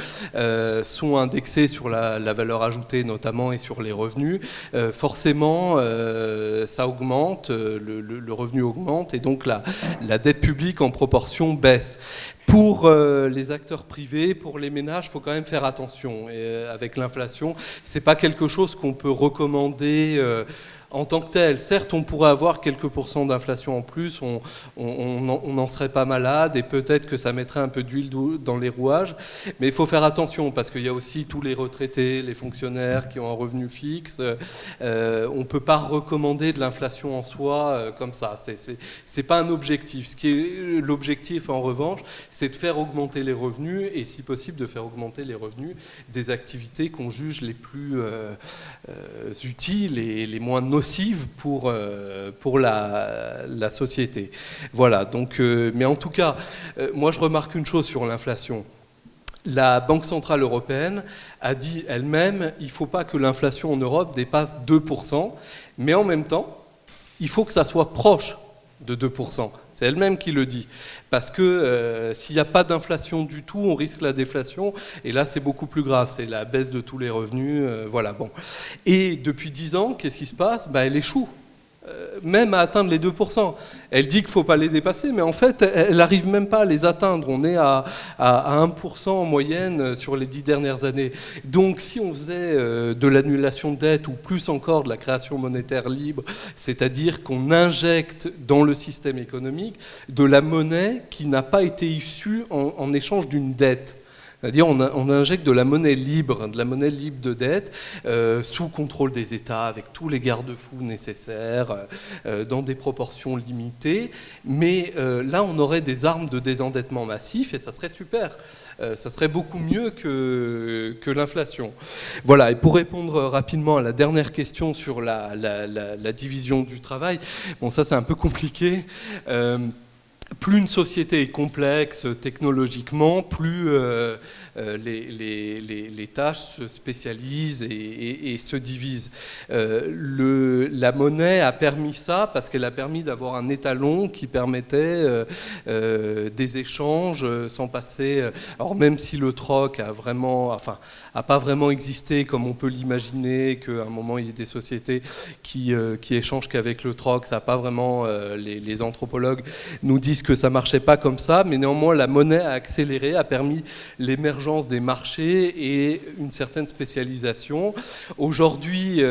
S2: sont indexés sur la valeur ajoutée notamment et sur les revenus, forcément ça augmente, le revenu augmente, et donc la dette publique en proportion baisse. Pour les acteurs privés, pour les ménages, il faut quand même faire attention. Et avec l'inflation, c'est pas quelque chose qu'on peut recommander en tant que tel. Certes, on pourrait avoir quelques pourcents d'inflation en plus, on n'en serait pas malade, et peut-être que ça mettrait un peu d'huile dans les rouages, mais il faut faire attention, parce qu'il y a aussi tous les retraités, les fonctionnaires qui ont un revenu fixe. On ne peut pas recommander de l'inflation en soi comme ça. C'est pas un objectif. Ce qui est l'objectif, en revanche, c'est de faire augmenter les revenus, et si possible de faire augmenter les revenus des activités qu'on juge les plus utiles et les moins nocives pour la société. Voilà, donc, mais en tout cas, moi je remarque une chose sur l'inflation. la Banque Centrale Européenne a dit elle-même il ne faut pas que l'inflation en Europe dépasse 2%, mais en même temps, il faut que ça soit proche de 2%. C'est elle-même qui le dit. Parce que s'il n'y a pas d'inflation du tout, on risque la déflation. Et là, c'est beaucoup plus grave. C'est la baisse de tous les revenus. Voilà, bon. Et depuis 10 ans, qu'est-ce qui se passe ? Elle échoue. Même à atteindre les 2%. Elle dit qu'il ne faut pas les dépasser, mais en fait, elle n'arrive même pas à les atteindre. On est à 1% en moyenne sur les 10 dernières années. Donc, si on faisait de l'annulation de dette ou plus encore de la création monétaire libre, c'est-à-dire qu'on injecte dans le système économique de la monnaie qui n'a pas été issue en échange d'une dette. C'est-à-dire on injecte de la monnaie libre de dette, sous contrôle des États, avec tous les garde-fous nécessaires, dans des proportions limitées. Mais là, on aurait des armes de désendettement massif et ça serait super. Ça serait beaucoup mieux que l'inflation. Voilà, et pour répondre rapidement à la dernière question sur la division du travail, bon, ça c'est un peu compliqué. Plus une société est complexe technologiquement, plus les tâches se spécialisent et se divisent. La monnaie a permis ça parce qu'elle a permis d'avoir un étalon qui permettait des échanges sans passer. Alors même si le troc a pas vraiment existé comme on peut l'imaginer, qu'à un moment il y ait des sociétés qui échangent qu'avec le troc, ça n'a pas vraiment. Les anthropologues nous disent que ça ne marchait pas comme ça, mais néanmoins la monnaie a accéléré, a permis l'émergence des marchés et une certaine spécialisation. Aujourd'hui,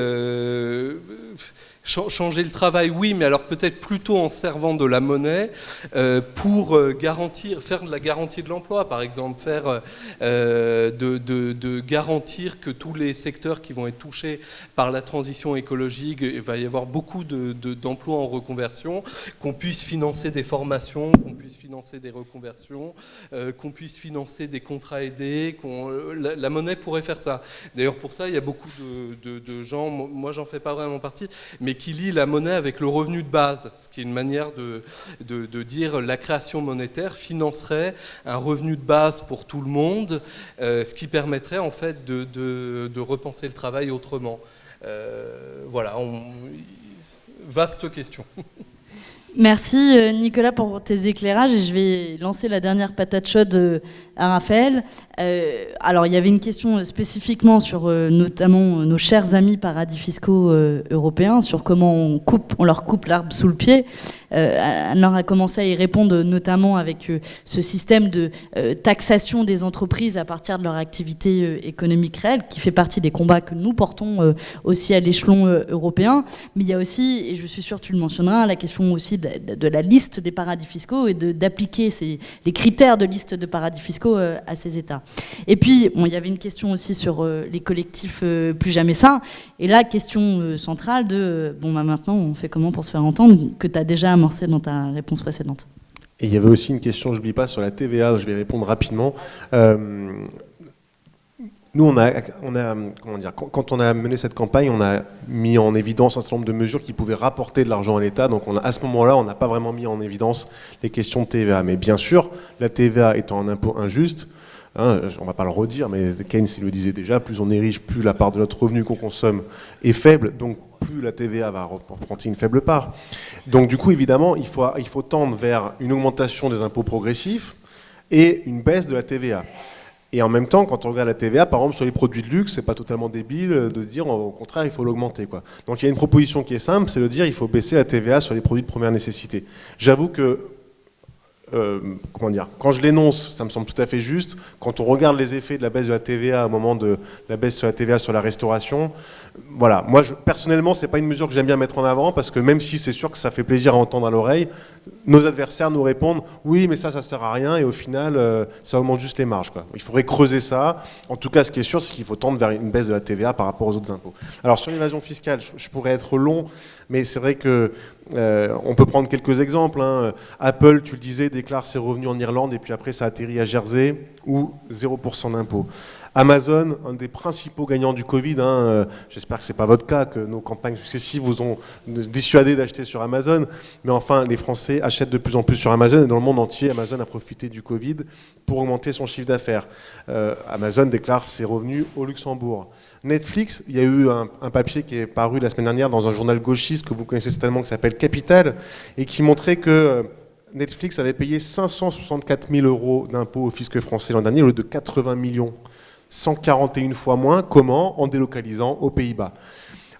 S2: changer le travail, oui, mais alors peut-être plutôt en servant de la monnaie pour faire de la garantie de l'emploi, par exemple, de garantir que tous les secteurs qui vont être touchés par la transition écologique, il va y avoir beaucoup d'emplois en reconversion, qu'on puisse financer des formations, qu'on puisse financer des reconversions, qu'on puisse financer des contrats aidés, la monnaie pourrait faire ça. D'ailleurs, pour ça, il y a beaucoup de gens, moi j'en fais pas vraiment partie, mais qui lie la monnaie avec le revenu de base, ce qui est une manière de dire la création monétaire financerait un revenu de base pour tout le monde, ce qui permettrait en fait de repenser le travail autrement. Voilà, vaste question.
S1: Merci Nicolas pour tes éclairages et je vais lancer la dernière patate chaude à Raphaël. Alors il y avait une question spécifiquement sur notamment nos chers amis paradis fiscaux européens, sur comment on leur coupe l'arbre sous le pied. Anne-Laure a commencé à y répondre notamment avec ce système de taxation des entreprises à partir de leur activité économique réelle, qui fait partie des combats que nous portons aussi à l'échelon européen. Mais il y a aussi, et je suis sûre que tu le mentionneras, la question aussi de la liste des paradis fiscaux et d'appliquer les critères de liste de paradis fiscaux à ces États. Et puis, bon, il y avait une question aussi sur les collectifs plus jamais sains. Et là, question centrale de, maintenant, on fait comment pour se faire entendre, que tu as déjà amorcé dans ta réponse précédente.
S4: Et il y avait aussi une question, je n'oublie pas, sur la TVA, je vais répondre rapidement. Nous, comment dire, quand on a mené cette campagne, on a mis en évidence un certain nombre de mesures qui pouvaient rapporter de l'argent à l'État. Donc à ce moment-là, on n'a pas vraiment mis en évidence les questions de TVA. Mais bien sûr, la TVA étant un impôt injuste, on ne va pas le redire, mais Keynes le disait déjà, plus on est riche, plus la part de notre revenu qu'on consomme est faible, donc plus la TVA va représenter une faible part. Donc du coup, évidemment, il faut tendre vers une augmentation des impôts progressifs et une baisse de la TVA. Et en même temps, quand on regarde la TVA, par exemple, sur les produits de luxe, c'est pas totalement débile de dire, au contraire, il faut l'augmenter, quoi. Donc il y a une proposition qui est simple, c'est de dire, il faut baisser la TVA sur les produits de première nécessité. J'avoue que, quand je l'énonce, ça me semble tout à fait juste. Quand on regarde les effets de la baisse de la TVA au moment de la baisse sur la TVA sur la restauration, voilà. Moi, personnellement, c'est pas une mesure que j'aime bien mettre en avant, parce que même si c'est sûr que ça fait plaisir à entendre à l'oreille, nos adversaires nous répondent « oui, mais ça sert à rien » et au final, ça augmente juste les marges, quoi. Il faudrait creuser ça. En tout cas, ce qui est sûr, c'est qu'il faut tendre vers une baisse de la TVA par rapport aux autres impôts. Alors, sur l'évasion fiscale, je pourrais être long, mais c'est vrai que on peut prendre quelques exemples. Apple, tu le disais, déclare ses revenus en Irlande et puis après ça atterrit à Jersey où 0% d'impôt. Amazon, un des principaux gagnants du Covid, j'espère que ce n'est pas votre cas, que nos campagnes successives vous ont dissuadé d'acheter sur Amazon, mais enfin les Français achètent achètent de plus en plus sur Amazon, et dans le monde entier, Amazon a profité du Covid pour augmenter son chiffre d'affaires. Amazon déclare ses revenus au Luxembourg. Netflix, il y a eu un papier qui est paru la semaine dernière dans un journal gauchiste que vous connaissez certainement, qui s'appelle Capital, et qui montrait que Netflix avait payé 564 000 € d'impôts au fisc français l'an dernier, au lieu de 80 millions, 141 fois moins. Comment? En délocalisant aux Pays-Bas.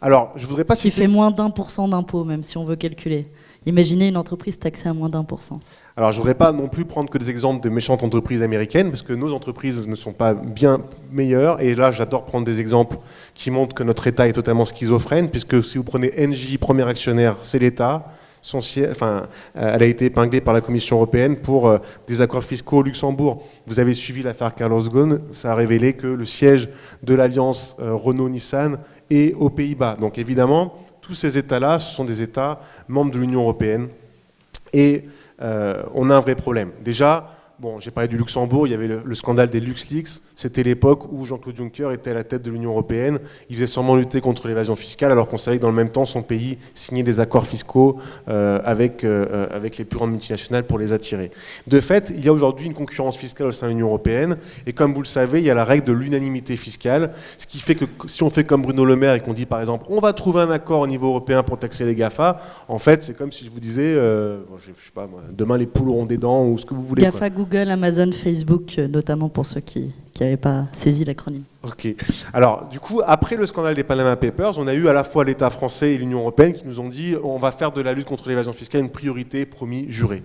S4: Alors, je voudrais pas
S1: Ce qui fait moins d'1% d'impôt, même si on veut calculer. Imaginez une entreprise taxée à moins d'1%.
S4: Alors, je ne voudrais pas non plus prendre que des exemples de méchantes entreprises américaines, parce que nos entreprises ne sont pas bien meilleures. Et là, j'adore prendre des exemples qui montrent que notre État est totalement schizophrène, puisque si vous prenez Engie, premier actionnaire, c'est l'État. Elle a été épinglée par la Commission européenne pour des accords fiscaux au Luxembourg. Vous avez suivi l'affaire Carlos Ghosn, ça a révélé que le siège de l'alliance Renault-Nissan est aux Pays-Bas. Donc évidemment, tous ces États-là, ce sont des États membres de l'Union européenne. Et on a un vrai problème. Déjà, bon, j'ai parlé du Luxembourg, il y avait le scandale des LuxLeaks. C'était l'époque où Jean-Claude Juncker était à la tête de l'Union européenne. Il faisait sûrement lutter contre l'évasion fiscale, alors qu'on savait que dans le même temps, son pays signait des accords fiscaux avec les plus grandes multinationales pour les attirer. De fait, il y a aujourd'hui une concurrence fiscale au sein de l'Union européenne. Et comme vous le savez, il y a la règle de l'unanimité fiscale, ce qui fait que si on fait comme Bruno Le Maire et qu'on dit par exemple, on va trouver un accord au niveau européen pour taxer les GAFA, en fait, c'est comme si je vous disais, je sais pas, demain les poules auront des dents ou ce que vous voulez.
S1: GAFA, quoi. Google, Amazon, Facebook, notamment pour ceux qui n'avaient pas saisi l'acronyme.
S4: Ok. Alors, du coup, après le scandale des Panama Papers, on a eu à la fois l'État français et l'Union européenne qui nous ont dit on va faire de la lutte contre l'évasion fiscale une priorité promis, jurée.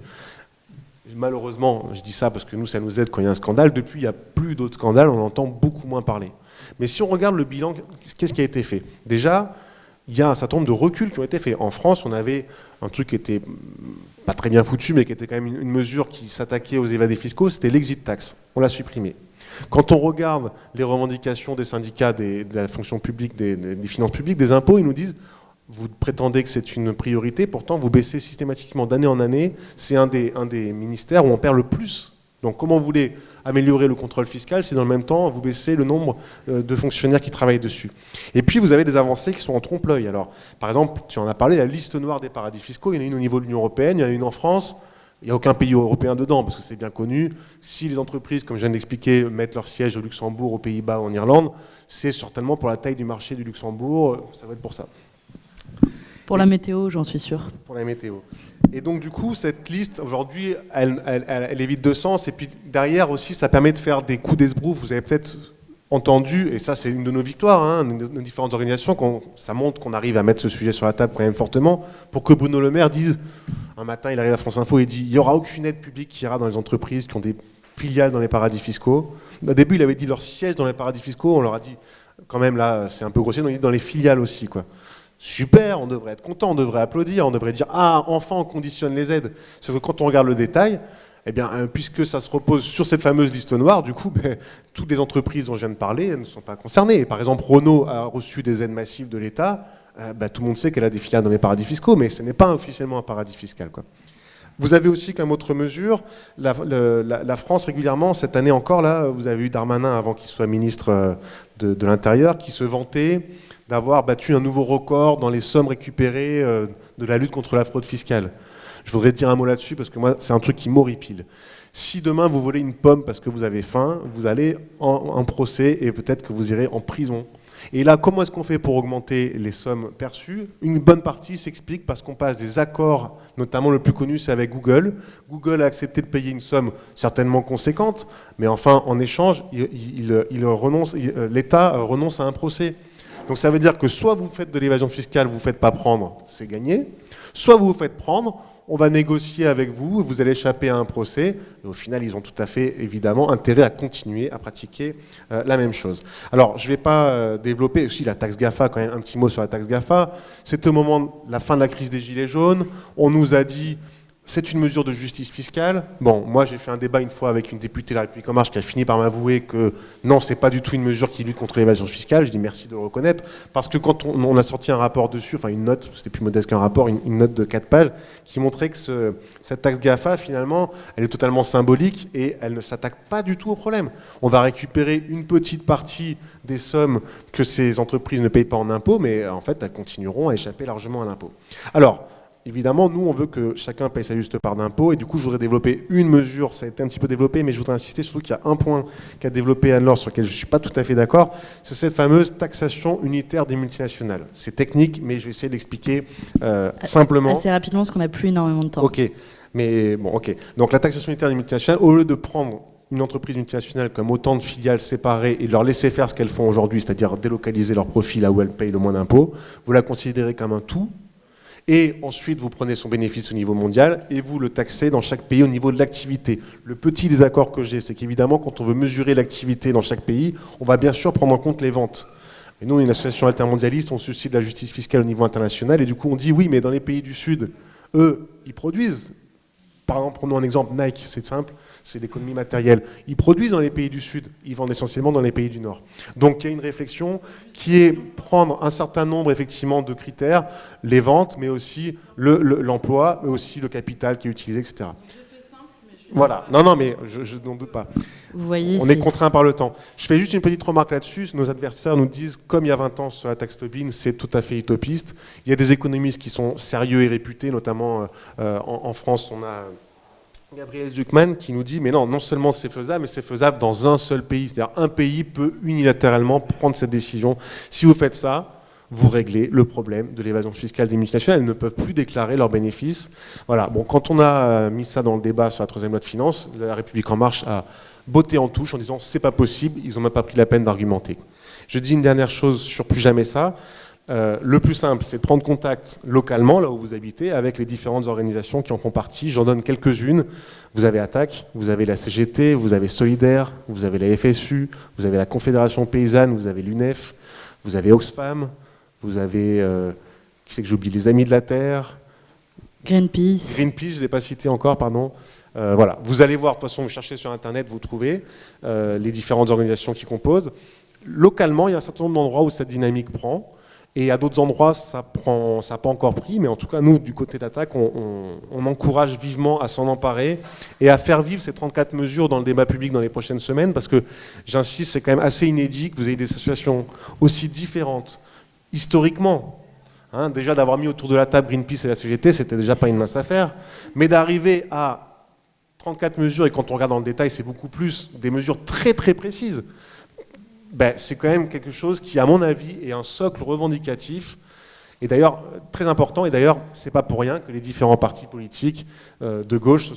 S4: Malheureusement, je dis ça parce que nous, ça nous aide quand il y a un scandale. Depuis, il n'y a plus d'autres scandales, on entend beaucoup moins parler. Mais si on regarde le bilan, qu'est-ce qui a été fait? Déjà, il y a un certain nombre de reculs qui ont été faits. En France, on avait un truc qui était pas très bien foutu, mais qui était quand même une mesure qui s'attaquait aux évadés fiscaux, c'était l'exit tax. On l'a supprimé. Quand on regarde les revendications des syndicats de la fonction publique, des finances publiques, des impôts, ils nous disent vous prétendez que c'est une priorité, pourtant vous baissez systématiquement d'année en année. C'est un des ministères où on perd le plus. Donc comment vous voulez améliorer le contrôle fiscal si dans le même temps vous baissez le nombre de fonctionnaires qui travaillent dessus? Et puis vous avez des avancées qui sont en trompe-l'œil. Alors par exemple, tu en as parlé, la liste noire des paradis fiscaux, il y en a une au niveau de l'Union européenne, il y en a une en France. Il n'y a aucun pays européen dedans, parce que c'est bien connu. Si les entreprises, comme je viens de l'expliquer, mettent leur siège au Luxembourg, aux Pays-Bas ou en Irlande, c'est certainement pour la taille du marché du Luxembourg, ça va être pour ça.
S1: Pour la météo, j'en suis sûr.
S4: Pour la météo. Et donc du coup, cette liste, aujourd'hui, elle est vide de sens. Et puis derrière aussi, ça permet de faire des coups d'esbrouf. Vous avez peut-être entendu, et ça c'est une de nos victoires, hein, nos différentes organisations, ça montre qu'on arrive à mettre ce sujet sur la table quand même fortement, pour que Bruno Le Maire dise, un matin il arrive à France Info et dit, il n'y aura aucune aide publique qui ira dans les entreprises qui ont des filiales dans les paradis fiscaux. Au début il avait dit leur siège dans les paradis fiscaux, on leur a dit, quand même là c'est un peu grossier, donc il dit dans les filiales aussi, quoi. Super, on devrait être content, on devrait applaudir, on devrait dire, ah, enfin on conditionne les aides. Sauf que quand on regarde le détail, eh bien, puisque ça se repose sur cette fameuse liste noire, du coup, toutes les entreprises dont je viens de parler ne sont pas concernées. Et par exemple, Renault a reçu des aides massives de l'État. Tout le monde sait qu'elle a des filiales dans les paradis fiscaux, mais ce n'est pas officiellement un paradis fiscal, quoi. Vous avez aussi comme autre mesure, la France régulièrement, cette année encore, là, vous avez eu Darmanin, avant qu'il soit ministre de l'Intérieur, qui se vantait d'avoir battu un nouveau record dans les sommes récupérées de la lutte contre la fraude fiscale. Je voudrais dire un mot là-dessus parce que moi, c'est un truc qui m'horripile. Si demain vous volez une pomme parce que vous avez faim, vous allez en procès et peut-être que vous irez en prison. Et là, comment est-ce qu'on fait pour augmenter les sommes perçues? Une bonne partie s'explique parce qu'on passe des accords, notamment le plus connu, c'est avec Google. Google a accepté de payer une somme certainement conséquente, mais enfin, en échange, l'État renonce à un procès. Donc ça veut dire que soit vous faites de l'évasion fiscale, vous ne vous faites pas prendre, c'est gagné. Soit vous vous faites prendre, on va négocier avec vous, vous allez échapper à un procès. Et au final, ils ont tout à fait, évidemment, intérêt à continuer à pratiquer la même chose. Alors, je ne vais pas développer aussi la taxe GAFA, quand même un petit mot sur la taxe GAFA. C'était au moment de la fin de la crise des Gilets jaunes. On nous a dit... C'est une mesure de justice fiscale. Bon, moi j'ai fait un débat une fois avec une députée de la République En Marche qui a fini par m'avouer que non, c'est pas du tout une mesure qui lutte contre l'évasion fiscale. Je dis merci de le reconnaître, parce que quand on a sorti un rapport dessus, enfin une note, c'était plus modeste qu'un rapport, une note de 4 pages, qui montrait que cette taxe GAFA, finalement, elle est totalement symbolique et elle ne s'attaque pas du tout au problème. On va récupérer une petite partie des sommes que ces entreprises ne payent pas en impôts, mais en fait, elles continueront à échapper largement à l'impôt. Alors, évidemment, nous, on veut que chacun paye sa juste part d'impôt, et du coup, je voudrais développer une mesure, ça a été un petit peu développé, mais je voudrais insister surtout qu'il y a un point qu'a développé Anne-Laure, sur lequel je ne suis pas tout à fait d'accord, c'est cette fameuse taxation unitaire des multinationales. C'est technique, mais je vais essayer de l'expliquer simplement.
S1: Assez rapidement, parce qu'on n'a plus énormément de temps.
S4: Ok, mais bon, ok. Donc la taxation unitaire des multinationales, au lieu de prendre une entreprise multinationale comme autant de filiales séparées et de leur laisser faire ce qu'elles font aujourd'hui, c'est-à-dire délocaliser leur profit là où elles payent le moins d'impôts, vous la considérez comme un tout, et ensuite vous prenez son bénéfice au niveau mondial et vous le taxez dans chaque pays au niveau de l'activité. Le petit désaccord que j'ai, c'est qu'évidemment, quand on veut mesurer l'activité dans chaque pays, on va bien sûr prendre en compte les ventes. Mais nous, on est une association altermondialiste, on suscite la justice fiscale au niveau international, et du coup on dit oui, mais dans les pays du Sud, eux, ils produisent. Par exemple, prenons un exemple, Nike, c'est simple, c'est l'économie matérielle. Ils produisent dans les pays du Sud, ils vendent essentiellement dans les pays du Nord. Donc il y a une réflexion qui est prendre un certain nombre effectivement de critères, les ventes, mais aussi l'emploi, mais aussi le capital qui est utilisé, etc. Voilà, non, mais je n'en doute pas.
S1: Vous voyez,
S4: on est contraint par le temps. Je fais juste une petite remarque là-dessus. Nos adversaires nous disent, comme il y a 20 ans sur la taxe Tobin, c'est tout à fait utopiste. Il y a des économistes qui sont sérieux et réputés, notamment en France, on a Gabriel Zucman qui nous dit, mais non seulement c'est faisable, mais c'est faisable dans un seul pays. C'est-à-dire un pays peut unilatéralement prendre cette décision. Si vous faites ça, vous réglez le problème de l'évasion fiscale des multinationales. Elles ne peuvent plus déclarer leurs bénéfices. Voilà. Bon, quand on a mis ça dans le débat sur la troisième loi de finances, la République En Marche a botté en touche en disant c'est pas possible, ils n'ont même pas pris la peine d'argumenter. Je dis une dernière chose sur plus jamais ça. Le plus simple, c'est de prendre contact localement, là où vous habitez, avec les différentes organisations qui en font partie. J'en donne quelques-unes. Vous avez Attac, vous avez la CGT, vous avez Solidaire, vous avez la FSU, vous avez la Confédération Paysanne, vous avez l'UNEF, vous avez Oxfam, vous avez, qui c'est que j'oublie, les Amis de la Terre.
S1: Greenpeace,
S4: je ne l'ai pas cité encore, pardon. Voilà, vous allez voir, de toute façon, vous cherchez sur Internet, vous trouvez les différentes organisations qui composent. Localement, il y a un certain nombre d'endroits où cette dynamique prend. Et à d'autres endroits, ça n'a pas encore pris, mais en tout cas, nous, du côté d'Attac, on encourage vivement à s'en emparer et à faire vivre ces 34 mesures dans le débat public dans les prochaines semaines, parce que, j'insiste, c'est quand même assez inédit que vous ayez des situations aussi différentes, historiquement. Hein, déjà, d'avoir mis autour de la table Greenpeace et la CGT, c'était déjà pas une mince affaire, mais d'arriver à 34 mesures, et quand on regarde dans le détail, c'est beaucoup plus, des mesures très très précises. C'est quand même quelque chose qui, à mon avis, est un socle revendicatif, et d'ailleurs très important, et d'ailleurs c'est pas pour rien que les différents partis politiques de gauche se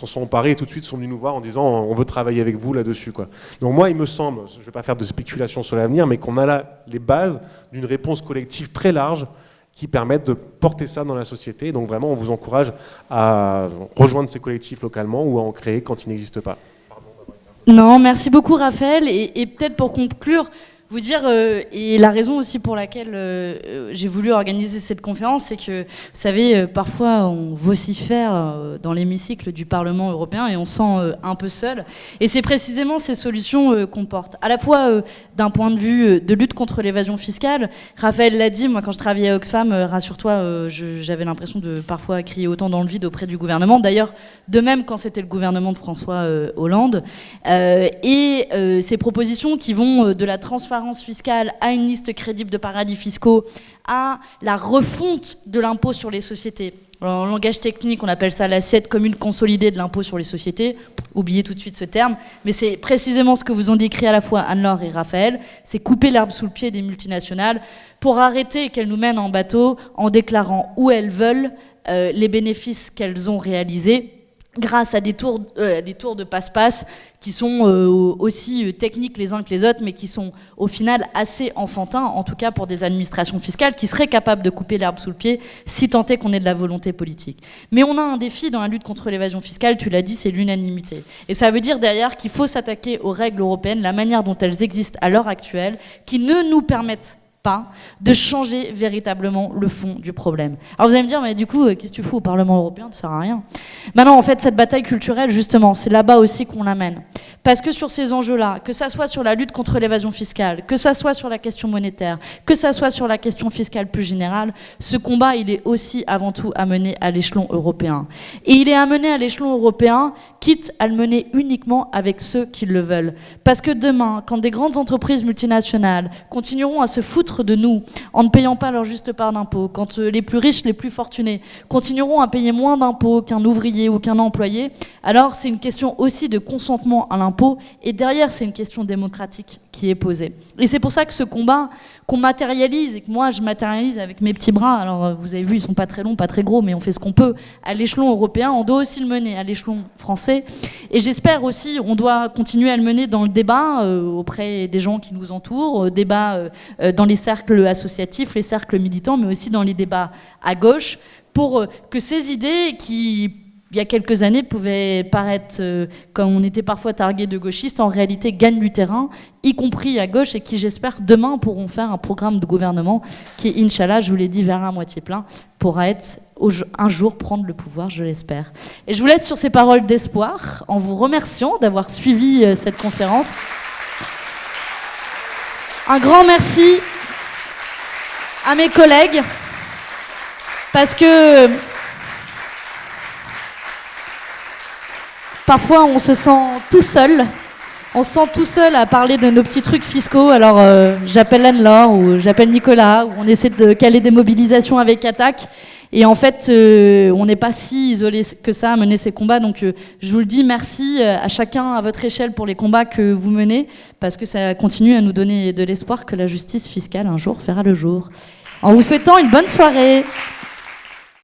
S4: sont emparés et tout de suite sont venus nous voir en disant on veut travailler avec vous là-dessus, quoi. Donc moi il me semble, je ne vais pas faire de spéculation sur l'avenir, mais qu'on a là les bases d'une réponse collective très large qui permettent de porter ça dans la société. Donc vraiment on vous encourage à rejoindre ces collectifs localement ou à en créer quand ils n'existent pas.
S1: Non, merci beaucoup Raphaël. Et peut-être pour conclure, vous dire, et la raison aussi pour laquelle j'ai voulu organiser cette conférence, c'est que, vous savez, parfois on vocifère dans l'hémicycle du Parlement européen et on se sent un peu seul. Et c'est précisément ces solutions qu'on porte. À la fois d'un point de vue de lutte contre l'évasion fiscale, Raphaël l'a dit, moi quand je travaillais à Oxfam, rassure-toi, j'avais l'impression de parfois crier autant dans le vide auprès du gouvernement. D'ailleurs, de même quand c'était le gouvernement de François Hollande. Ces propositions qui vont de la transparence fiscale à une liste crédible de paradis fiscaux, à la refonte de l'impôt sur les sociétés. Alors, en langage technique, on appelle ça l'assiette commune consolidée de l'impôt sur les sociétés. Oubliez tout de suite ce terme, mais c'est précisément ce que vous ont décrit à la fois Anne-Laure et Raphaël, c'est couper l'herbe sous le pied des multinationales pour arrêter qu'elles nous mènent en bateau en déclarant où elles veulent les bénéfices qu'elles ont réalisés grâce à des tours de passe-passe qui sont aussi techniques les uns que les autres, mais qui sont au final assez enfantins, en tout cas pour des administrations fiscales qui seraient capables de couper l'herbe sous le pied, si tant est qu'on ait de la volonté politique. Mais on a un défi dans la lutte contre l'évasion fiscale, tu l'as dit, c'est l'unanimité. Et ça veut dire derrière qu'il faut s'attaquer aux règles européennes, la manière dont elles existent à l'heure actuelle, qui ne nous permettent pas de changer véritablement le fond du problème. Alors vous allez me dire, mais du coup, qu'est-ce que tu fous au Parlement européen? Ça sert à rien. Ben non, en fait, cette bataille culturelle, justement, c'est là-bas aussi qu'on l'amène. Parce que sur ces enjeux-là, que ça soit sur la lutte contre l'évasion fiscale, que ça soit sur la question monétaire, que ça soit sur la question fiscale plus générale, ce combat, il est aussi avant tout à mener à l'échelon européen. Et il est à mener à l'échelon européen quitte à le mener uniquement avec ceux qui le veulent. Parce que demain, quand des grandes entreprises multinationales continueront à se foutre de nous en ne payant pas leur juste part d'impôts, quand les plus riches, les plus fortunés continueront à payer moins d'impôts qu'un ouvrier ou qu'un employé, alors c'est une question aussi de consentement à l'impôt, et derrière c'est une question démocratique qui est posée. Et c'est pour ça que ce combat qu'on matérialise, et que moi je matérialise avec mes petits bras, alors vous avez vu, ils sont pas très longs, pas très gros, mais on fait ce qu'on peut à l'échelon européen, on doit aussi le mener à l'échelon français, et j'espère aussi, on doit continuer à le mener dans le débat auprès des gens qui nous entourent, débat dans les cercles associatifs, les cercles militants, mais aussi dans les débats à gauche, pour que ces idées qui, il y a quelques années, pouvaient paraître, comme on était parfois targués de gauchistes, en réalité gagnent du terrain, y compris à gauche, et qui, j'espère, demain pourront faire un programme de gouvernement qui, Inch'Allah, je vous l'ai dit, verra à moitié plein, pourra être un jour prendre le pouvoir, je l'espère. Et je vous laisse sur ces paroles d'espoir, en vous remerciant d'avoir suivi cette conférence. Un grand merci à mes collègues, parce que parfois on se sent tout seul. On se sent tout seul à parler de nos petits trucs fiscaux. Alors j'appelle Anne-Laure ou j'appelle Nicolas, ou on essaie de caler des mobilisations avec Attac. Et en fait, on n'est pas si isolé que ça à mener ces combats. Donc je vous le dis, merci à chacun à votre échelle pour les combats que vous menez, parce que ça continue à nous donner de l'espoir que la justice fiscale un jour verra le jour. En vous souhaitant une bonne soirée.